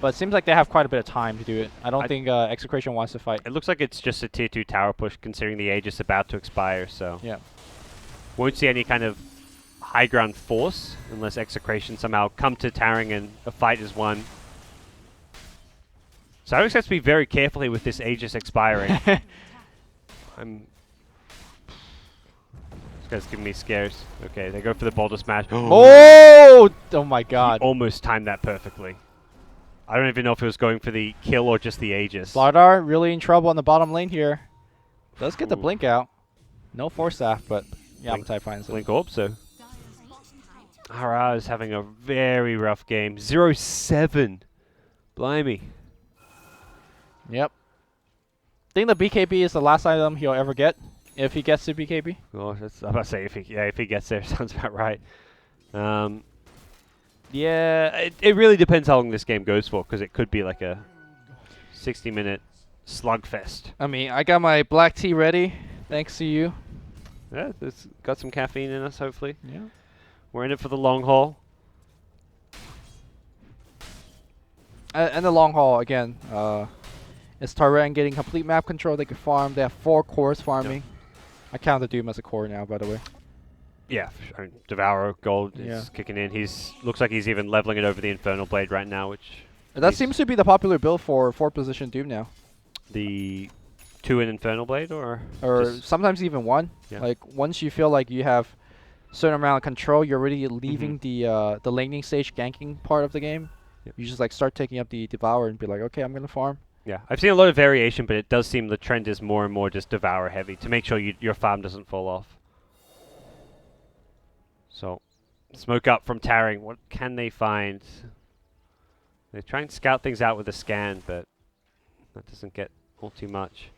but it seems like they have quite a bit of time to do it. I don't think Execration wants to fight. It looks like it's just a Tier 2 tower push, considering the Aegis about to expire, so yeah, won't see any kind of high ground force unless Execration somehow come to Taring and a fight is won. So I would expect to be very careful here with this Aegis expiring. This guy's giving me scares. Okay, they go for the boulder smash. Oh my god. He almost timed that perfectly. I don't even know if he was going for the kill or just the Aegis. Slardar really in trouble on the bottom lane here. Does get the blink out. No force staff, but Yamatai finds it. Blink orb, so. Ara is having a very rough game. 0-7. Blimey. Yep. I think the BKB is the last item he'll ever get, if he gets to BKB. Oh, that's, I'm about to say if he gets there, sounds about right. Yeah, it really depends how long this game goes for, because it could be like a 60-minute slugfest. I mean, I got my black tea ready, thanks to you. Yeah, it's got some caffeine in us, hopefully. Yeah. We're in it for the long haul. And the long haul again. It's Taring getting complete map control. They can farm. They have 4 cores farming. I count the Doom as a core now, by the way. Yeah, I mean, Devour Gold Yeah. is kicking in. Looks like he's even leveling it over the Infernal Blade right now, which... That seems to be the popular build for 4th-position Doom now. The 2 in Infernal Blade, or just sometimes even 1. Yeah. Like, once you feel like you have certain amount of control, you're already leaving the laning stage ganking part of the game. Yep. You just like start taking up the Devour and be like, okay, I'm going to farm. Yeah, I've seen a lot of variation, but it does seem the trend is more and more just Devour heavy to make sure your farm doesn't fall off. So, smoke up from Taring. What can they find? They try and scout things out with a scan, but that doesn't get all too much.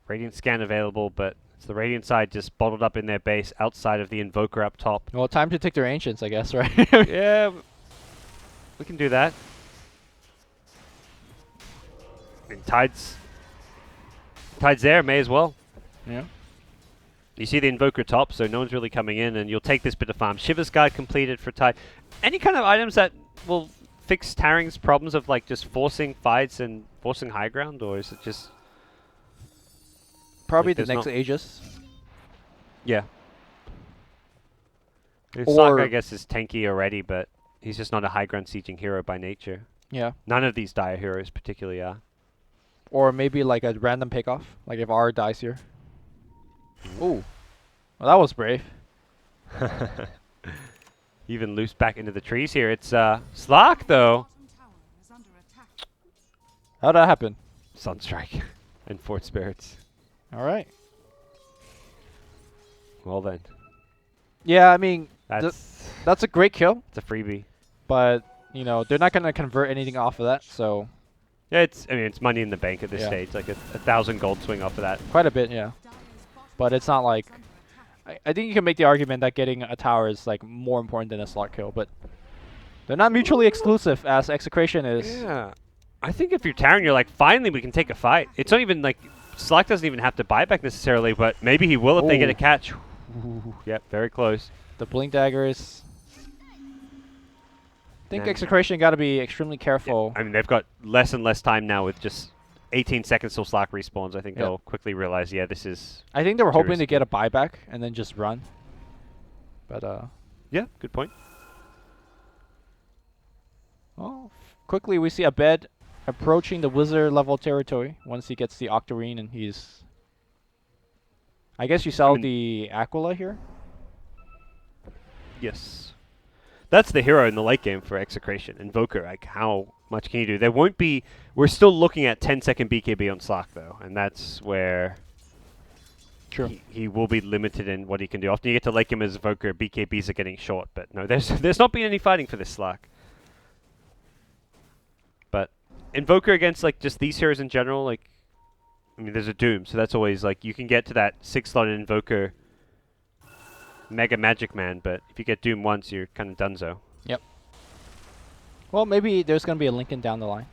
Radiant scan available, but it's the Radiant side just bottled up in their base outside of the Invoker up top. Well, time to take their Ancients, I guess, right? Yeah, we can do that. I mean, Tide's there, may as well. Yeah. You see the Invoker top, so no one's really coming in, and you'll take this bit of farm. Shiver's Guide completed for Tide. Any kind of items that will fix Taring's problems of like just forcing fights and forcing high ground, or is it just... Probably like the there's next Aegis. Yeah. Or- Slark, I guess, is tanky already, but he's just not a high ground sieging hero by nature. Yeah. None of these dire heroes particularly are. Or maybe like a random pickoff, like if R dies here. Ooh. Well, that was brave. Even loose back into the trees here. It's Slark, though. Bottom tower is under attack. How'd that happen? Sunstrike and Fort Spirits. All right. Well then, Yeah, I mean, that's that's a great kill, it's a freebie. but, you know, they're not going to convert anything off of that, so Yeah, it's money in the bank at this Yeah. stage. Like a 1,000 gold swing off of that. quite a bit, yeah. Dire's bottom But it's not like... is under attack. I think you can make the argument that getting a tower is, like, more important than a slot kill, but they're not mutually exclusive, as Execration is. Yeah, I think if you're Taring, you're like, finally we can take a fight. It's not even like Slack doesn't even have to buy back necessarily, but maybe he will if they get a Ooh. catch. Yep, very close. The Blink Daggers... I think And- Execration got to be extremely careful. I mean, they've got less and less time now with just 18 seconds till Slack respawns. I think Yep. they'll quickly realize, yeah, this is... I think they were hoping to risky. get a buyback and then just run. But, Yeah, good point. well, quickly we see a bed approaching the wizard level territory once he gets the Octarine and he's... I guess you sell mean- the Aquila here? Yes. That's the hero in the late game for Execration. Invoker, like, how much can you do? There won't be... We're still looking at 10-second BKB on Slack, though, and that's where... True. He will be limited in what he can do. Often you get to late game as Invoker, BKBs are getting short, but no, there's not been any fighting for this Slack. But Invoker against, like, just these heroes in general, like... I mean, there's a Doom, so that's always, like, you can get to that 6-slot Invoker... Mega Magic Man, but if you get Doom once, you're kind of donezo. Well, maybe there's going to be a Lincoln down the line.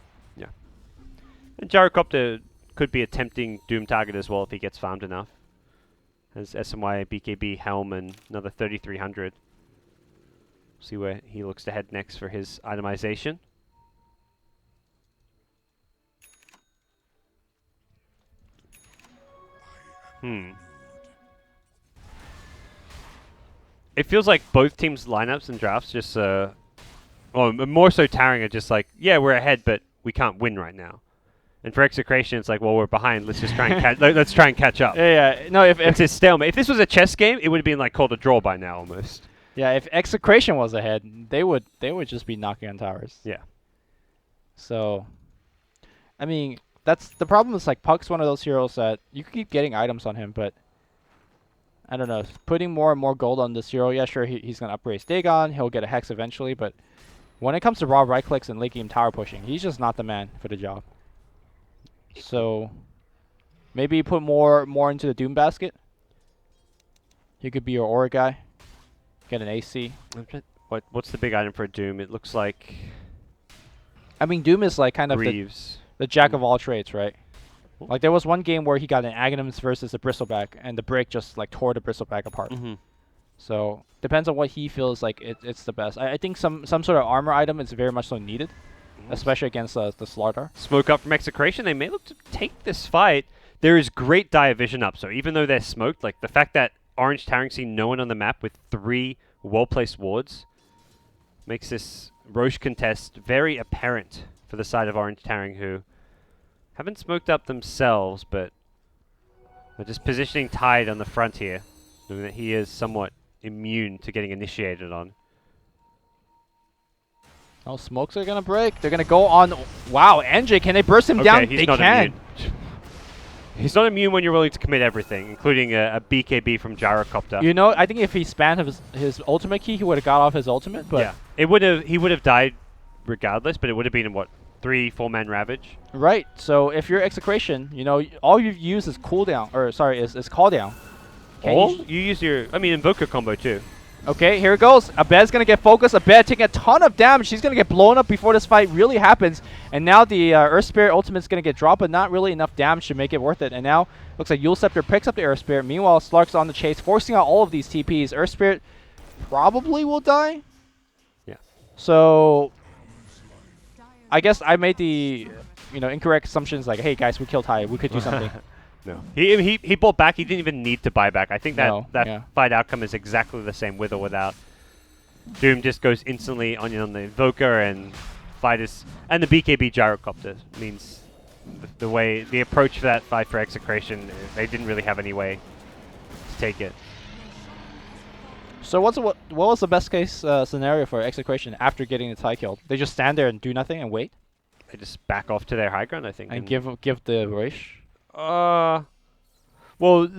And Gyrocopter could be a tempting Doom target as well if he gets farmed enough. Has SMY, BKB, Helm, and another 3,300. See where he looks to head next for his itemization. It feels like both teams' lineups and drafts just, well, more so Taring are just like, yeah, we're ahead, but we can't win right now. And for Execration, it's like, well, we're behind. Let's just try and let's try and catch up. Yeah. No, It's a stalemate. If this was a chess game, it would have been like called a draw by now almost. if Execration was ahead, they would just be knocking on towers. Yeah. So, I mean, that's the problem. Is like Puck's one of those heroes that you can keep getting items on him, but I don't know. Putting more and more gold on this hero, yeah, sure, he's gonna upgrade his Dagon. He'll get a Hex eventually, but when it comes to raw right clicks and late game tower pushing, he's just not the man for the job. So, maybe put more into the Doom basket. He could be your aura guy. Get an AC. What's the big item for Doom? It looks like I mean, Doom is like kind of Greaves. the jack of all trades, right? Like there was one game where he got an Aghanims versus a Bristleback, and the break just like tore the Bristleback apart. Mm-hmm. So depends on what he feels like it's the best. I think some sort of armor item is very much so needed, especially against the Slardar. Smoke up from Execration. They may look to take this fight. There is great Dire Vision up, so even though they're smoked, like the fact that Orange.Taring see no one on the map with 3 well-placed wards makes this Roche contest very apparent for the side of Orange.Taring, who haven't smoked up themselves, but are just positioning Tide on the front here, knowing that he is somewhat immune to getting initiated on. Oh, smokes are gonna break. They're gonna go on. Wow, NJ, can they burst him down? He's They not can. immune. He's not immune when you're willing to commit everything, including a BKB from Gyrocopter. You know, I think if he spammed his ultimate key, he would have got off his ultimate. But yeah, he would have died regardless, but it would have been in what, 3-4-man Ravage. right. So if you're Execration, you know, all you've used is cooldown, or sorry, is call down. Can't Or you you use your, Invoker combo too. Okay, here it goes. Abed's going to get focused. Abed taking a ton of damage. She's going to get blown up before this fight really happens. And now the Earth Spirit ultimate's going to get dropped, but not really enough damage to make it worth it. And now looks like Yule Scepter picks up the Earth Spirit. Meanwhile, Slark's on the chase, forcing out all of these TPs. Earth Spirit probably will die. Yeah. So I guess I made the incorrect assumptions like, hey guys, we killed Tide. We could do something. No. He bought back. He didn't even need to buy back. I think that yeah. fight outcome is exactly the same with or without. Doom just goes instantly on the Invoker, and and the BKB Gyrocopter means the approach for that fight for Execration, they didn't really have any way to take it. So what was the best case scenario for Execration after getting the Tide killed? They just stand there and do nothing and wait? They just back off to their high ground, I think. And give the Roche? Well,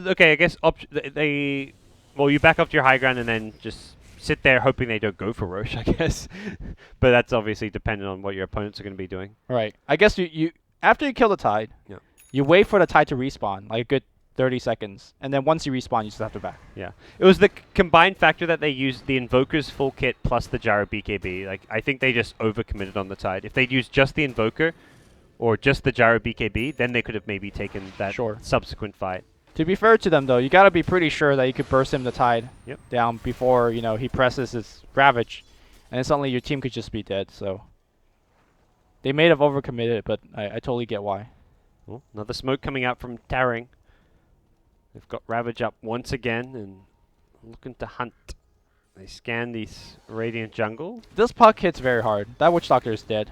okay, I guess you back up to your high ground and then just sit there hoping they don't go for Roche, I guess. But that's obviously dependent on what your opponents are going to be doing. Right. I guess you after you kill the Tide, you wait for the Tide to respawn, like a good 30 seconds. And then once you respawn, you just have to back. Yeah. It was the combined factor that they used the Invoker's full kit plus the Gyro BKB. Like, I think they just overcommitted on the Tide. If they'd used just the Invoker or just the Gyro BKB, then they could have maybe taken that subsequent fight. To be fair to them, though, you got to be pretty sure that you could burst him the Tide down before, he presses his Ravage. And then suddenly your team could just be dead, so... They may have overcommitted, but I totally get why. Well, another smoke coming out from Taring. They've got Ravage up once again and looking to hunt. They scan these Radiant jungle. This puck hits very hard. That Witch Doctor is dead.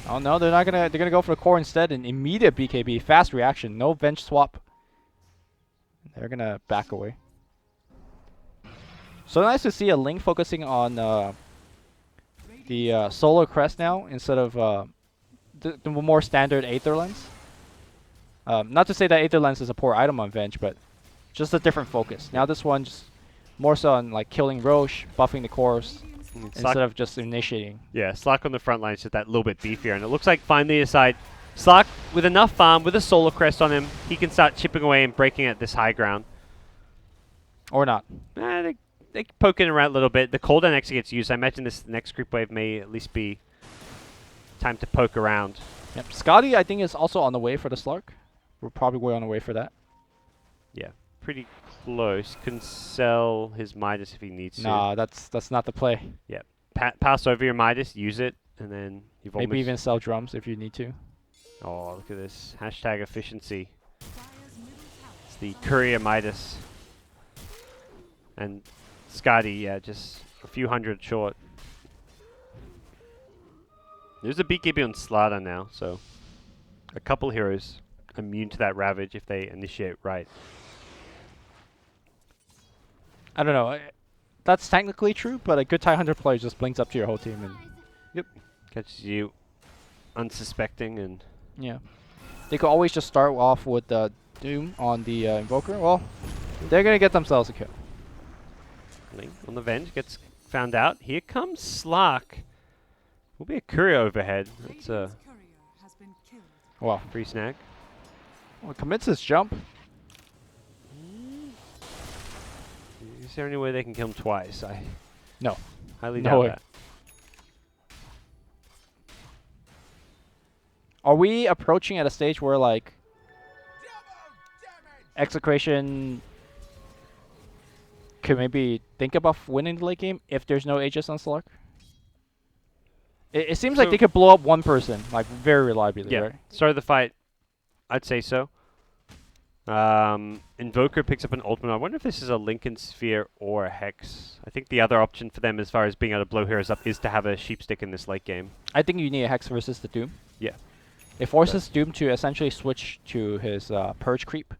Oh no, they're not gonna. They're gonna go for the core instead. An immediate BKB, fast reaction, no bench swap. They're gonna back away. So nice to see a Link focusing on the Solar Crest now instead of the more standard Aether Lens. Not to say that Aether Lens is a poor item on Venge, but just a different focus. Now this one just more so on like killing Roche, buffing the cores. Instead of just initiating. Yeah, Slack on the front line is just that little bit beefier. And it looks like finally aside, Slack with enough farm, with a Solar Crest on him, he can start chipping away and breaking at this high ground. Or not. They're poking around a little bit. The cooldown actually gets used. I imagine this next creep wave may at least be time to poke around. Yep. Scotty, I think, is also on the way for the Slark. We're probably on the way for that. Yeah, pretty close. Can sell his Midas if he needs to. Nah, that's not the play. Yeah, pass over your Midas, use it, and then you've maybe even sell drums if you need to. Oh, look at this. Hashtag efficiency. It's the Courier Midas. And Scotty, yeah, just a few hundred short. There's a BKB on Slardar now, so a couple heroes immune to that Ravage if they initiate right. I don't know. That's technically true, but a good TIE Hunter player just blinks up to your whole team and catches you unsuspecting and yeah. They could always just start off with Doom on the Invoker. Well, they're gonna get themselves a kill. Link on the Venge gets found out. Here comes Slark. Will be a courier overhead. That's a wow, free snag. Well, commits his jump. Is there any way they can kill him twice? No. Highly doubt that. Are we approaching at a stage where like Execration could maybe think about winning the late game if there's no Aegis on Slark? It seems like So- they could blow up one person like very reliably, Yeah. right? Start of the fight, I'd say so. Invoker picks up an ultimate. I wonder if this is a Lincoln Sphere or a Hex. I think the other option for them as far as being able to blow heroes up is to have a Sheepstick in this late game. I think you need a Hex versus the Doom. Yeah. It forces Doom to essentially switch to his Purge creep.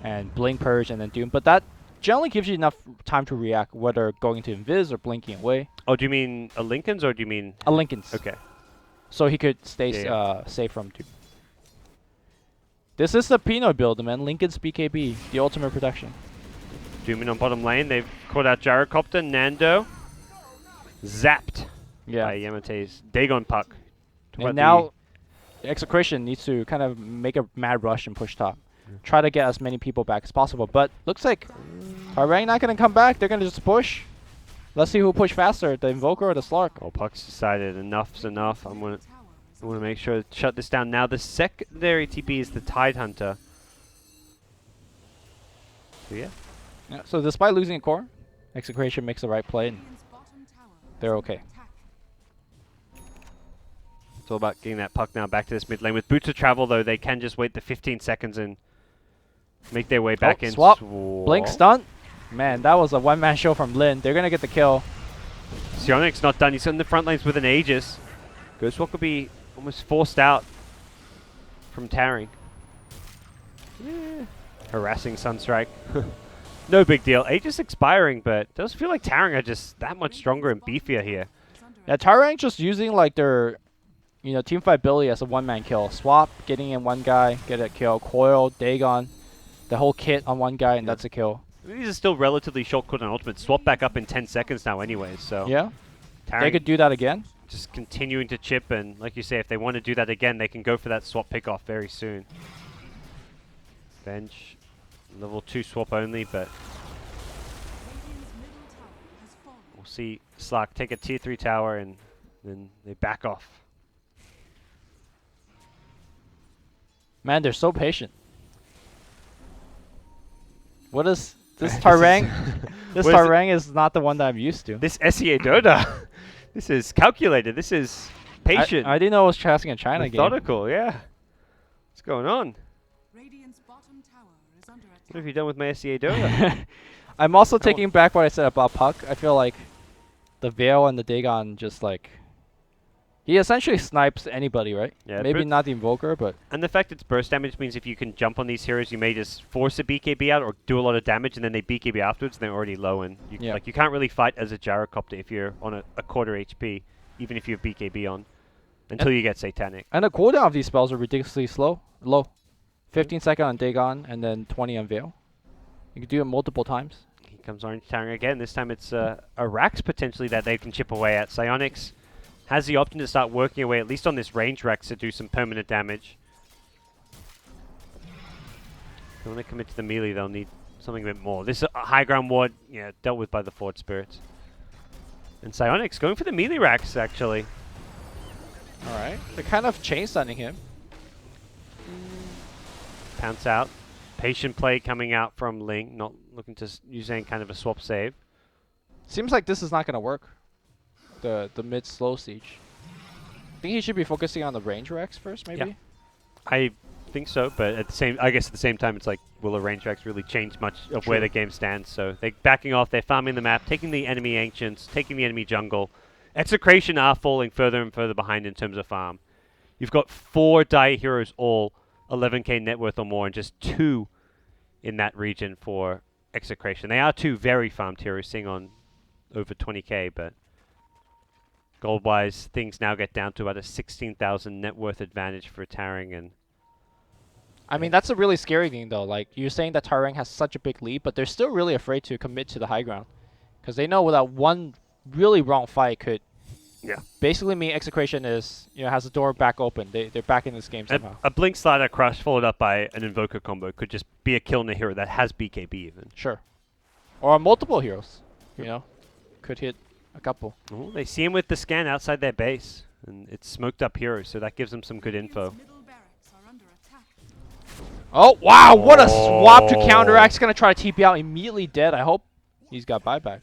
And Blink Purge and then Doom. But that generally gives you enough time to react, whether going to Invis or blinking away. Oh, do you mean a Lincoln's or do you mean... A Lincoln's. Okay. So he could stay Yeah. safe from Doom. This is the Pinot build, man. Lincoln's BKB, the ultimate protection. Dooming on bottom lane. They've caught out Gyrocopter. Nando. Zapped by Yamate's Dagon Puck. And now Execration needs to kind of make a mad rush and push top. Try to get as many people back as possible. But looks like Taring not going to come back. They're going to just push. Let's see who push faster, the Invoker or the Slark. Oh, Puck's decided enough's enough. I want to make sure to shut this down. Now the secondary TP is the Tide Hunter. So yeah. Yeah, so despite losing a core, Execration makes the right play and Radiant's bottom tower is they're under okay. attack. It's all about getting that puck now back to this mid lane. With Boots of Travel, though, they can just wait the 15 seconds and make their way back in. Swap. Blink stunt. Man, that was a one-man show from Lin. They're going to get the kill. Sionic's not done. He's in the front lanes with an Aegis. Ghostwalker will be almost forced out from Taring. Yeah. Harassing Sunstrike. No big deal. Aegis expiring, but it does feel like Taring are just that much stronger and beefier here. Is under Yeah, Taring just using like their, teamfight ability as a one-man kill. Swap, getting in one guy, get a kill. Coil, Dagon, the whole kit on one guy, and that's a kill. These are still relatively short cooldown ultimate. Swap back up in 10 seconds now anyways, so... Yeah, Taring they could do that again. just continuing to chip, and like you say, if they want to do that again, they can go for that swap pick-off very soon. Bench, level 2 swap only, but Radiant's middle tower has fallen. we'll see Slark take a tier 3 tower and then they back off. Man, they're so patient. What is this This Taring? is- This what is it? Taring is not the one that I'm used to. This SEA Dota, this is calculated, this is patient, I didn't know it was chasing a China game. methodical, yeah. What's going on? Radiant's bottom tower is under What have attack. you done with my SEA Dota? I'm also Come on. taking back what I said about Puck. I feel like the Veil and the Dagon just like... He essentially snipes anybody, right? Yeah, Maybe but- not the Invoker, but... And the fact it's burst damage means if you can jump on these heroes, you may just force a BKB out or do a lot of damage, and then they BKB afterwards, and they're already low, and Yeah. you can't really fight as a Gyrocopter if you're on a quarter HP, even if you have BKB on, until you get Satanic. And the cooldown of these spells are ridiculously low. 15 second on Dagon, and then 20 on Veil. You can do it multiple times. Here comes Orange.Taring again. This time it's a Rax potentially that they can chip away at. Psionics has the option to start working away, at least on this range Rax, to do some permanent damage. If they want to commit to the melee, they'll need something a bit more. This high ground ward, yeah, dealt with by the Forward Spirits. And Psionics going for the melee Rax, actually. Alright. They're kind of chain stunning him. Pounce out. Patient play coming out from Ling, not looking to use any kind of a swap save. Seems like this is not going to work. The mid slow siege. I think he should be focusing on the range Rex first, maybe? Yeah. I think so, but at the same, I guess at the same time, it's like, will the range tracks really change much of where True. the game stands? So they're backing off, they're farming the map, taking the enemy ancients, taking the enemy jungle. Execration are falling further and further behind in terms of farm. You've got 4 Dire heroes, all 11k net worth or more, and just 2 in that region for Execration. They are 2 very farmed heroes, sitting on over 20k, but gold-wise, things now get down to about a 16,000 net worth advantage for Taring, and I mean, that's a really scary thing, though. Like, you're saying that Taring has such a big lead, but they're still really afraid to commit to the high ground. Because they know that one really wrong fight could basically mean Execration is, has the door back open. They're back in this game somehow. a Blink Slider Crush followed up by an Invoker combo could just be a kill in a hero that has BKB even. Sure. Or multiple heroes, could hit a couple. Oh, they see him with the scan outside their base. And it's smoked up hero, so that gives them some good info. Middle barracks are under attack. Oh, wow. What a swap to counteract. Oh. He's going to try to TP out. Immediately dead. I hope he's got buyback.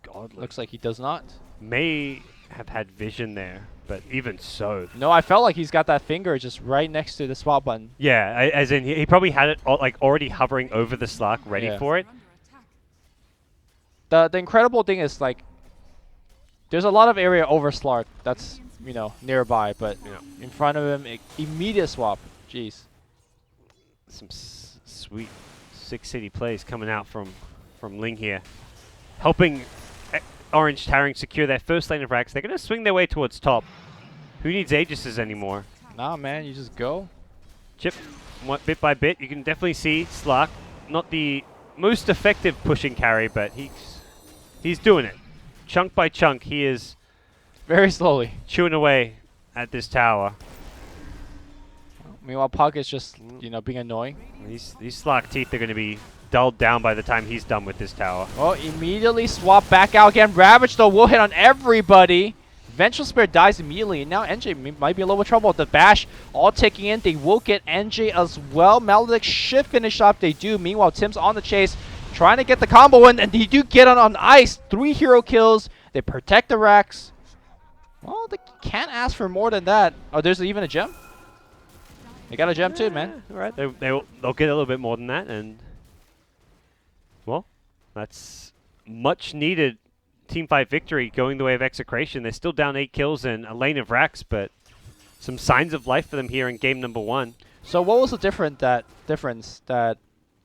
Godly. Looks like he does not. May have had vision there, but even so. No, I felt like he's got that finger just right next to the swap button. Yeah, as in he probably had it like already hovering over the Slark, ready Yeah. for it. Under attack. The incredible thing is, like, there's a lot of area over Slark that's, you know, nearby, but in front of him, immediate swap. Jeez. Some sweet Six City plays coming out from Ling here, helping Orange.Taring secure their first lane of racks. They're going to swing their way towards top. Who needs Aegises anymore? Nah, man, you just go. Chip, bit by bit, you can definitely see Slark, not the most effective pushing carry, but he's doing it. Chunk by chunk, he is Very slowly. chewing away at this tower. Meanwhile, Puck is just, you know, being annoying. These Slark teeth are going to be dulled down by the time he's done with this tower. Oh, immediately swap back out again. Ravage, though, will hit on everybody. Vengeful Spirit dies immediately, and now NJ might be a little bit trouble with the bash. All taking in, they will get NJ as well. Maledict should finish up, they do. Meanwhile, Tim's on the chase, trying to get the combo in, and they do get on ice. 3 hero kills, they protect the racks. Well, they can't ask for more than that. Oh, there's even a gem? They got a gem too, man. All right, they'll get a little bit more than that, and well, that's much needed teamfight victory going the way of Execration. They're still down 8 kills and a lane of racks, but some signs of life for them here in game number 1. So what was the difference that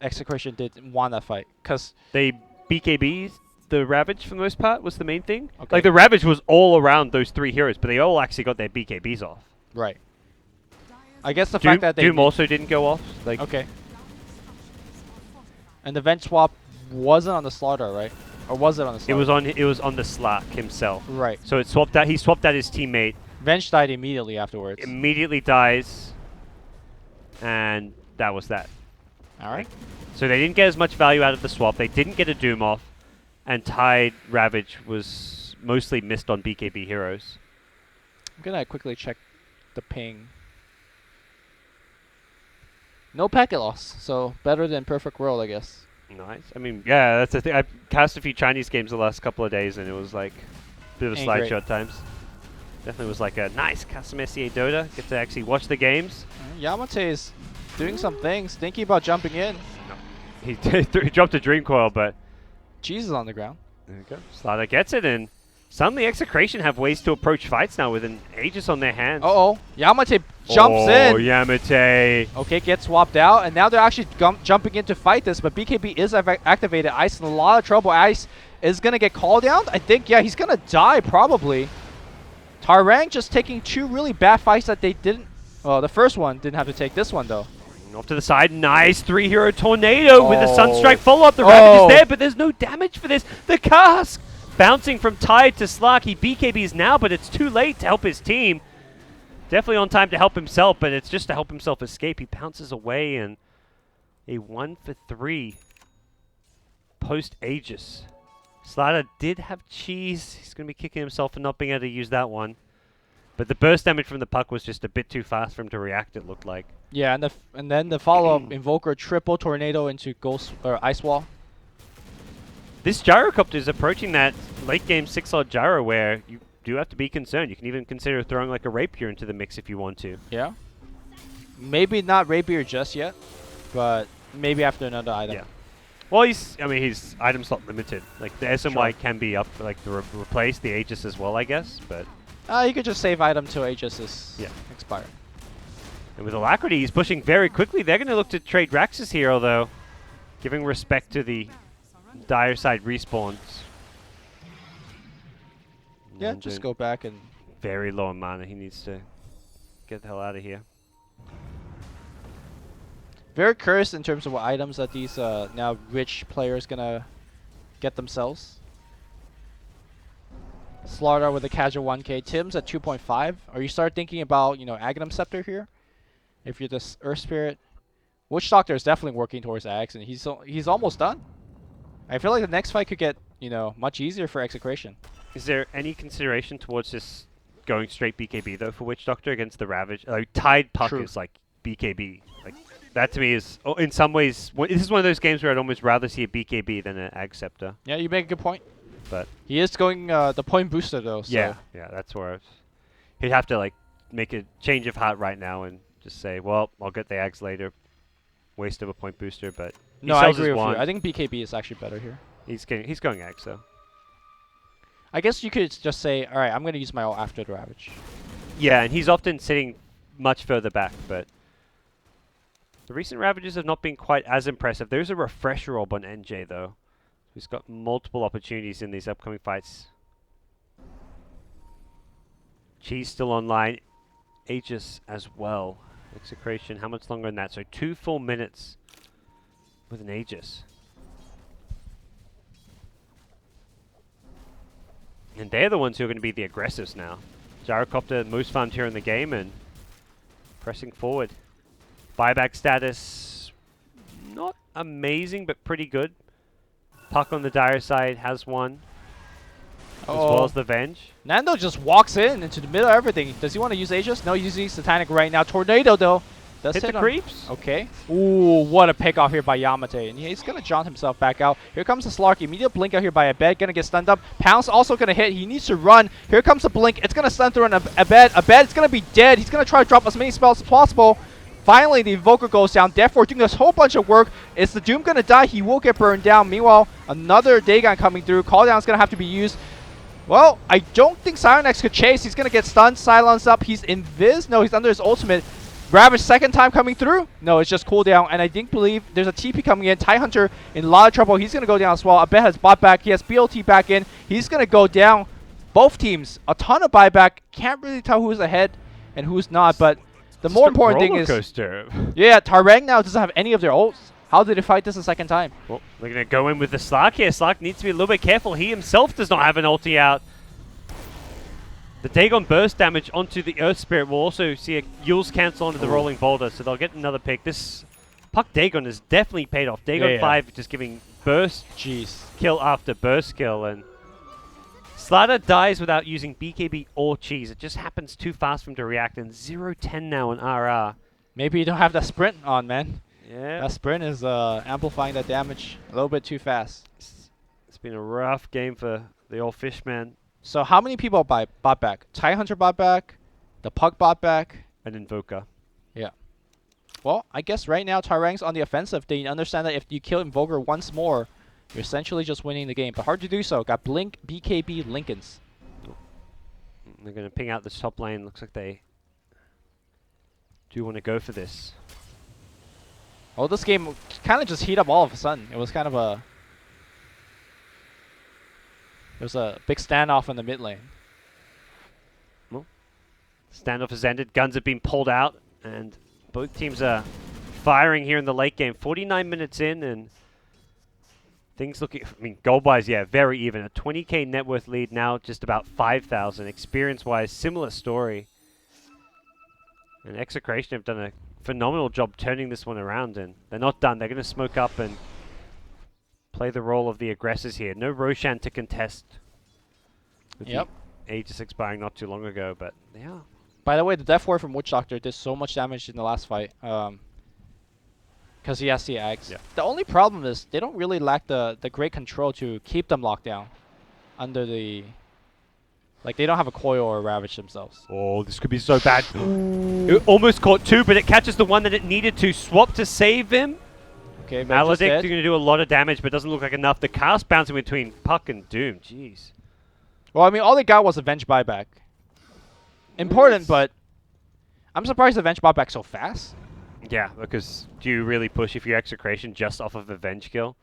Execration did won that fight? Because They BKB'd the Ravage for the most part was the main thing. Okay. Like the Ravage was all around those 3 heroes, but they all actually got their BKBs off. right, I guess the fact that they Doom also didn't go off. Like okay, and the vent swap wasn't on the Slaughter, right? Or was it on the Slaughter? it was on the Slark himself. Right. So it swapped out. He swapped out his teammate. Venge died immediately afterwards. Immediately dies, and that was that. All right. So they didn't get as much value out of the swap. They didn't get a Doom off, and Tide Ravage was mostly missed on BKB heroes. I'm gonna quickly check the ping. No packet loss, so better than Perfect World, I guess. Nice. I mean, yeah, that's the thing. I've cast a few Chinese games the last couple of days, and it was like a bit of a Ain't great. slideshow at times. Definitely was like a nice custom SCA Dota. Get to actually watch the games. Yamate is doing some things, thinking about jumping in. He dropped a Dream Coil, but Jesus on the ground. there we go. Slaughter gets it, and suddenly Execration have ways to approach fights now with an Aegis on their hands. Uh-oh. Yamate jumps in. Oh, Yamate. Okay, gets swapped out, and now they're actually jumping in to fight this, but BKB is activated. Ice in a lot of trouble. Ice is going to get called down. I think, yeah, he's going to die probably. Tarang just taking 2 really bad fights that they didn't... Well, the first one didn't have to take this one, though. Off to the side, nice 3-hero tornado with a Oh. Sunstrike follow-up. The Ravage is there, but there's no damage for this. The cask bouncing from Tide to Slark. He BKBs now, but it's too late to help his team. Definitely on time to help himself, but it's just to help himself escape. He bounces away, and a 1 for 3 post Aegis. Slider did have cheese. He's going to be kicking himself for not being able to use that one. But the burst damage from the puck was just a bit too fast for him to react, it looked like. Yeah, and then the follow-up Invoker triple tornado into Ghost or Ice Wall. This Gyrocopter is approaching that late game 6-slot gyro where you do have to be concerned. You can even consider throwing like a Rapier into the mix if you want to. Yeah. Maybe not Rapier just yet, but maybe after another item. Yeah. Well, he's item slot limited. Like the SMY can be up for like to replace the Aegis as well, I guess. But You could just save item till Aegis is expired. and with Alacrity, he's pushing very quickly. They're going to look to trade Raxus here, although giving respect to the dire side respawns. Yeah, And just go back and... very low on mana. He needs to get the hell out of here. Very curious in terms of what items that these now rich players gonna get themselves. Slaughter with a casual 1k. Tim's at 2.5. Are you start thinking about, you know, Aghanim Scepter here? If you're this Earth Spirit. Witch Doctor is definitely working towards Axe, and he's almost done. I feel like the next fight could get, you know, much easier for Execration. Is there any consideration towards this going straight BKB though for Witch Doctor against the Ravage. Tied Puck True. is like BKB. Like that to me is in some ways this is one of those games where I'd almost rather see a BKB than an Ag Scepter. Yeah, you make a good point. But He is going the point booster though. So. yeah, that's where he'd have to like make a change of heart right now and just say, well, I'll get the Ags later. Waste of a point booster, but No, I agree with you. I think BKB is actually better here. he's going Ags though. I guess you could just say, all right, I'm going to use my ult after the Ravage. Yeah, and he's often sitting much further back, but the recent Ravages have not been quite as impressive. There's a refresher orb on NJ though, who's got multiple opportunities in these upcoming fights. Cheese still online, Aegis as well. Execration, how much longer in that? So 2 full minutes with an Aegis. And they're the ones who are going to be the aggressives now. Gyrocopter, most farmed here in the game and pressing forward. Buyback status, not amazing, but pretty good. Puck on the dire side has one, as well as the Venge. Nando just walks into the middle of everything. Does he want to use Aegis? No, he's using Satanic right now. Tornado, though. Does Hit the on- creeps. Okay. Ooh, what a pick off here by Yamate. And he's going to jaunt himself back out. Here comes the Slark. Immediate blink out here by Abed. Going to get stunned up. Pounce also going to hit. He needs to run. Here comes the blink. It's going to stun through an Abed. Abed's going to be dead. He's going to try to drop as many spells as possible. Finally, the Invoker goes down. Therefore, doing this whole bunch of work. Is the Doom going to die? He will get burned down. Meanwhile, another Dagon coming through. Call down's going to have to be used. Well, I don't think Cyronex could chase. He's going to get stunned. Silence up. He's invis. No, he's under his ultimate. Ravage second time coming through. No, it's just cooldown. And I think believe there's a TP coming in. Tie Hunter in a lot of trouble. He's going to go down as well. Abed has bot back. He has BLT back in. He's going to go down. Both teams, a ton of buyback. Can't really tell who's ahead and who's not. But the more important thing is, yeah, Tarang now doesn't have any of their ults. How did they fight this a second time? Well, they're going to go in with the Slark here. Slark needs to be a little bit careful. He himself does not have an ulti out. The Dagon burst damage onto the Earth Spirit will also see a Yule's cancel onto the Rolling Boulder, so they'll get another pick. This Puck Dagon has definitely paid off. Dagon 5 just giving burst kill after burst kill, and Slater dies without using BKB or Cheese. It just happens too fast for him to react, and 0-10 now on RR. Maybe you don't have that sprint on, man. Yeah. That sprint is amplifying that damage a little bit too fast. It's been a rough game for the old Fishman. So how many people bought back? Tie Hunter bought back, the Puck bought back, An Invoker. Yeah. Well, I guess right now Tarang's on the offensive. They understand that if you kill Invoker once more, you're essentially just winning the game. But hard to do so. Got Blink, BKB, Lincolns. They're going to ping out this top lane. Looks like they do want to go for this. Well, this game kind of just heat up all of a sudden. It was kind of a... There was a big standoff in the mid lane. Well, standoff has ended. Guns have been pulled out, and both teams are firing here in the late game. 49 minutes in, and things looking... I mean, gold-wise, yeah, very even. A 20k net worth lead, now just about 5,000. Experience-wise, similar story. And Execration have done a phenomenal job turning this one around, and they're not done. They're going to smoke up and play the role of the aggressors here. No Roshan to contest. Yep. Aegis expiring not too long ago, but yeah. By the way, the Death Ward from Witch Doctor did so much damage in the last fight. Because he has the Ags. Yeah. The only problem is they don't really lack the great control to keep them locked down under the... Like, they don't have a coil or a Ravage themselves. Oh, this could be so bad. It almost caught 2, but it catches the one that it needed to. Swap to save him. Okay, Maledict going to do a lot of damage, but doesn't look like enough. The cast bouncing between Puck and Doom. Jeez. Well, I mean, all they got was a Venge buyback. Important, but I'm surprised the Venge bought back so fast. Yeah, because do you really push if you're Execration just off of a Venge kill?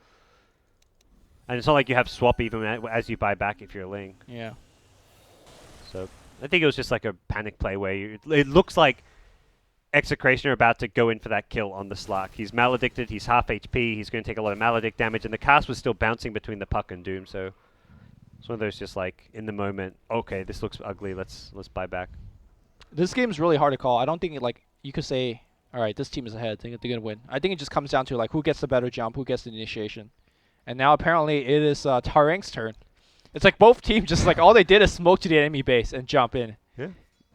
And it's not like you have swap even as you buy back if you're Ling. Yeah. So I think it was just like a panic play where it looks like Execration are about to go in for that kill on the Slark. He's maledicted, he's half HP, he's going to take a lot of maledict damage, and the cast was still bouncing between the Puck and Doom, so it's one of those just like, in the moment, okay, this looks ugly, let's buy back. This game's really hard to call. I don't think you could say, all right, this team is ahead, they're going to win. I think it just comes down to like who gets the better jump, who gets the initiation. And now apparently it is Tarang's turn. It's like both teams just like all they did is smoke to the enemy base and jump in. Yeah.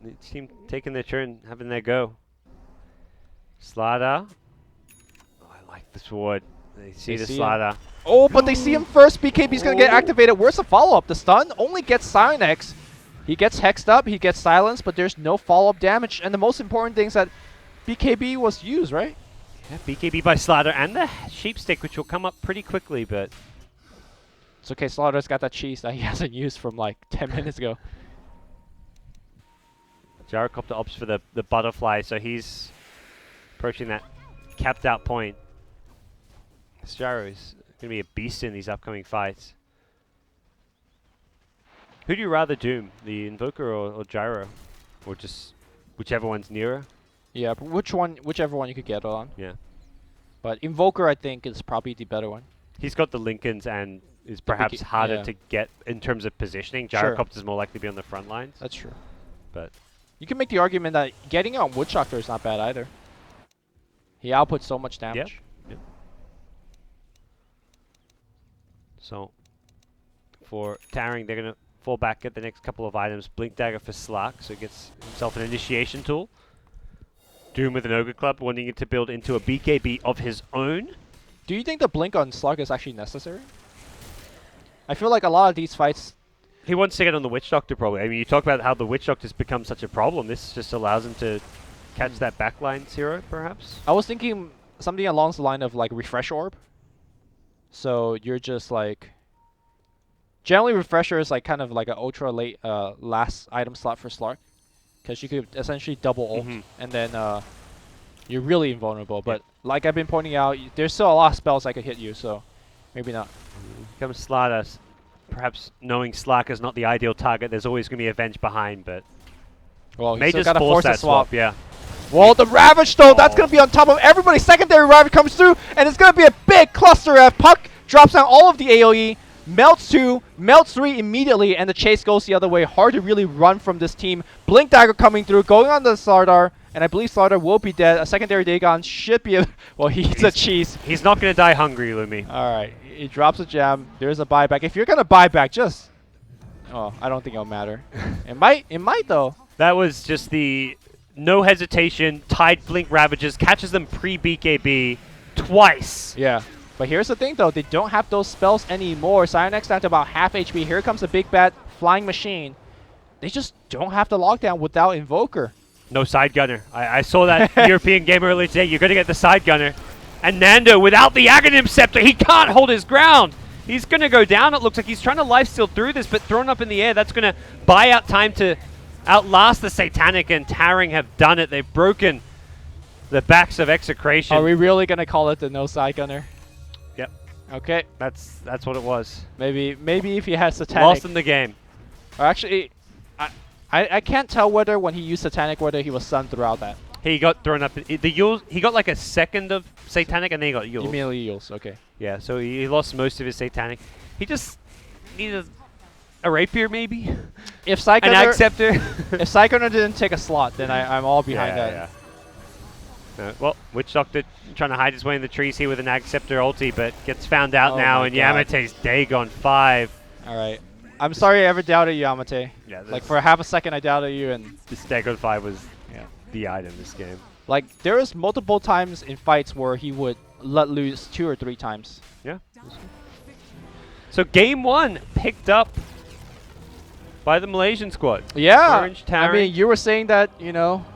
Each team taking their turn, having their go. Slider. Oh, I like the sword. They see the see him. slider. Oh, but they see him first. BKB's going to get activated. Where's the follow-up? The stun only gets Cynex. He gets hexed up. He gets silenced, but there's no follow-up damage. And the most important thing is that BKB was used, right? Yeah, BKB by Slider and the sheep stick, which will come up pretty quickly, but It's okay. Slaughter's got that cheese that he hasn't used from like 10 minutes ago. Gyrocopter opts for the butterfly, so he's approaching that capped out point. This Gyro is going to be a beast in these upcoming fights. Who do you rather doom, the Invoker or Gyro? Or just whichever one's nearer? Yeah, but whichever one you could get on. Yeah. But Invoker, I think, is probably the better one. He's got the Lincolns and is perhaps harder yeah. to get in terms of positioning. Sure. Gyrocopter's more likely to be on the front lines. That's true. But You can make the argument that getting on Woodchucker is not bad either. He outputs so much damage. Yep. So for Taring, they're going to fall back, get the next couple of items. Blink Dagger for Slark, so he gets himself an initiation tool. Doom with an Ogre Club, wanting it to build into a BKB of his own. Do you think the blink on Slug is actually necessary? I feel like a lot of these fights... He wants to get on the Witch Doctor probably. I mean, you talk about how the Witch Doctor's become such a problem. This just allows him to catch that backline zero, perhaps. I was thinking something along the line of like Refresh Orb. So you're just like... Generally, Refresher is like kind of like an ultra late last item slot for Slark. Because you could essentially double ult, and then you're really invulnerable. But like I've been pointing out, there's still a lot of spells that could hit you, so maybe not. Comes Slider, perhaps knowing Slark is not the ideal target. There's always going to be Avenge behind, but Well, he may still just got to force force a that swap. Yeah. Well, the Ravage though, that's going to be on top of everybody. Secondary Ravage comes through, and it's going to be a big cluster F. Puck drops down all of the AoE. Melts 2, melts 3 immediately, and the chase goes the other way. Hard to really run from this team. Blink Dagger coming through, going on the Slardar, and I believe Slardar will be dead. A secondary Dagon should be well, he's a cheese. He's not going to die hungry, Lumi. Alright, he drops a jam. There's a buyback. If you're going to buy back, just... Oh, I don't think it'll matter. It might though. That was just the no hesitation, tied Blink Ravages, catches them pre-BKB twice. Yeah. But here's the thing, though. They don't have those spells anymore. Cynex down to about half HP. Here comes the big bad flying machine. They just don't have the lockdown without Invoker. No side gunner. I saw that European game earlier today. You're going to get the side gunner. And Nando, without the Aghanim Scepter, he can't hold his ground. He's going to go down. It looks like he's trying to lifesteal through this, but thrown up in the air. That's going to buy out time to outlast the Satanic, and Taring have done it. They've broken the backs of Execration. Are we really going to call it the no side gunner? Yep. Okay. That's what it was. Maybe if he has Satanic. Lost in the game. Or actually, I can't tell whether when he used Satanic whether he was stunned throughout that. He got thrown up. The Yules, he got like a second of Satanic, and then he got Yules. Immediately Yules, okay. Yeah, so he lost most of his Satanic. He just needed a Rapier, maybe? If An Psychoner, Ag Scepter? if Psychoner didn't take a slot, then I'm all behind that. Yeah. Well, Witch Doctor trying to hide his way in the trees here with an Ag Scepter ulti, but gets found out Oh now, my and God. Yamate's Dagon 5. All right. I'm sorry I ever doubted you, Yamate. Yeah, Like for half a second I doubted you, and this Dagon 5 was the item this game. like there was multiple times in fights where he would let loose 2 or 3 times. Yeah. So game 1 picked up by the Malaysian squad. Yeah. Orange.Taring. I mean, you were saying that, you know,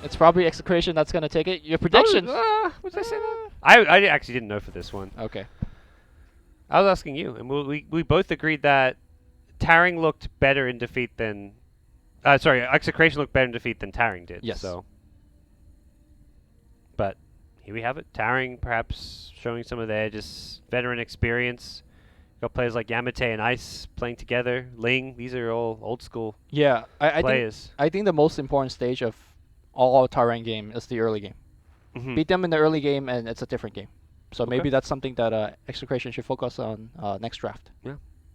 it's probably Execration that's going to take it. Your predictions. Was I saying that? I actually didn't know for this one. Okay. I was asking you, and we both agreed that Taring looked better in defeat than... sorry, Execration looked better in defeat than Taring did. Yes. So. But here we have it. Taring perhaps showing some of their just veteran experience. Got players like Yamate and Ice playing together. Ling, these are all old school Yeah. players. I think the most important stage of all Taring game is the early game. Beat them in the early game, and it's a different game. So Okay. maybe that's something that Execration should focus on next draft.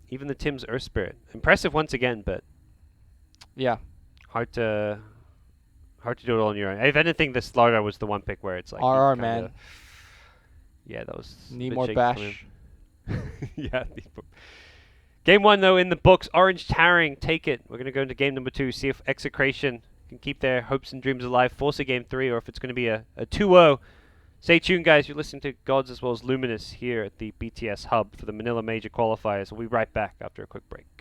Even the Tim's Earth Spirit. Impressive once again, but Yeah. hard to do it all on your own. If anything, the Slardar was the one pick where it's like... RR, you man. kinda- Yeah, that was... a Need bit more shaky from him. bash. Yeah. Game 1, though, in the books. Orange.Taring, take it. We're going to go into game number 2, see if Execration can keep their hopes and dreams alive, force a game 3, or if it's going to be a 2-0. Stay tuned, guys. You're listening to Gods as well as Luminous here at the BTS Hub for the Manila Major Qualifiers. We'll be right back after a quick break.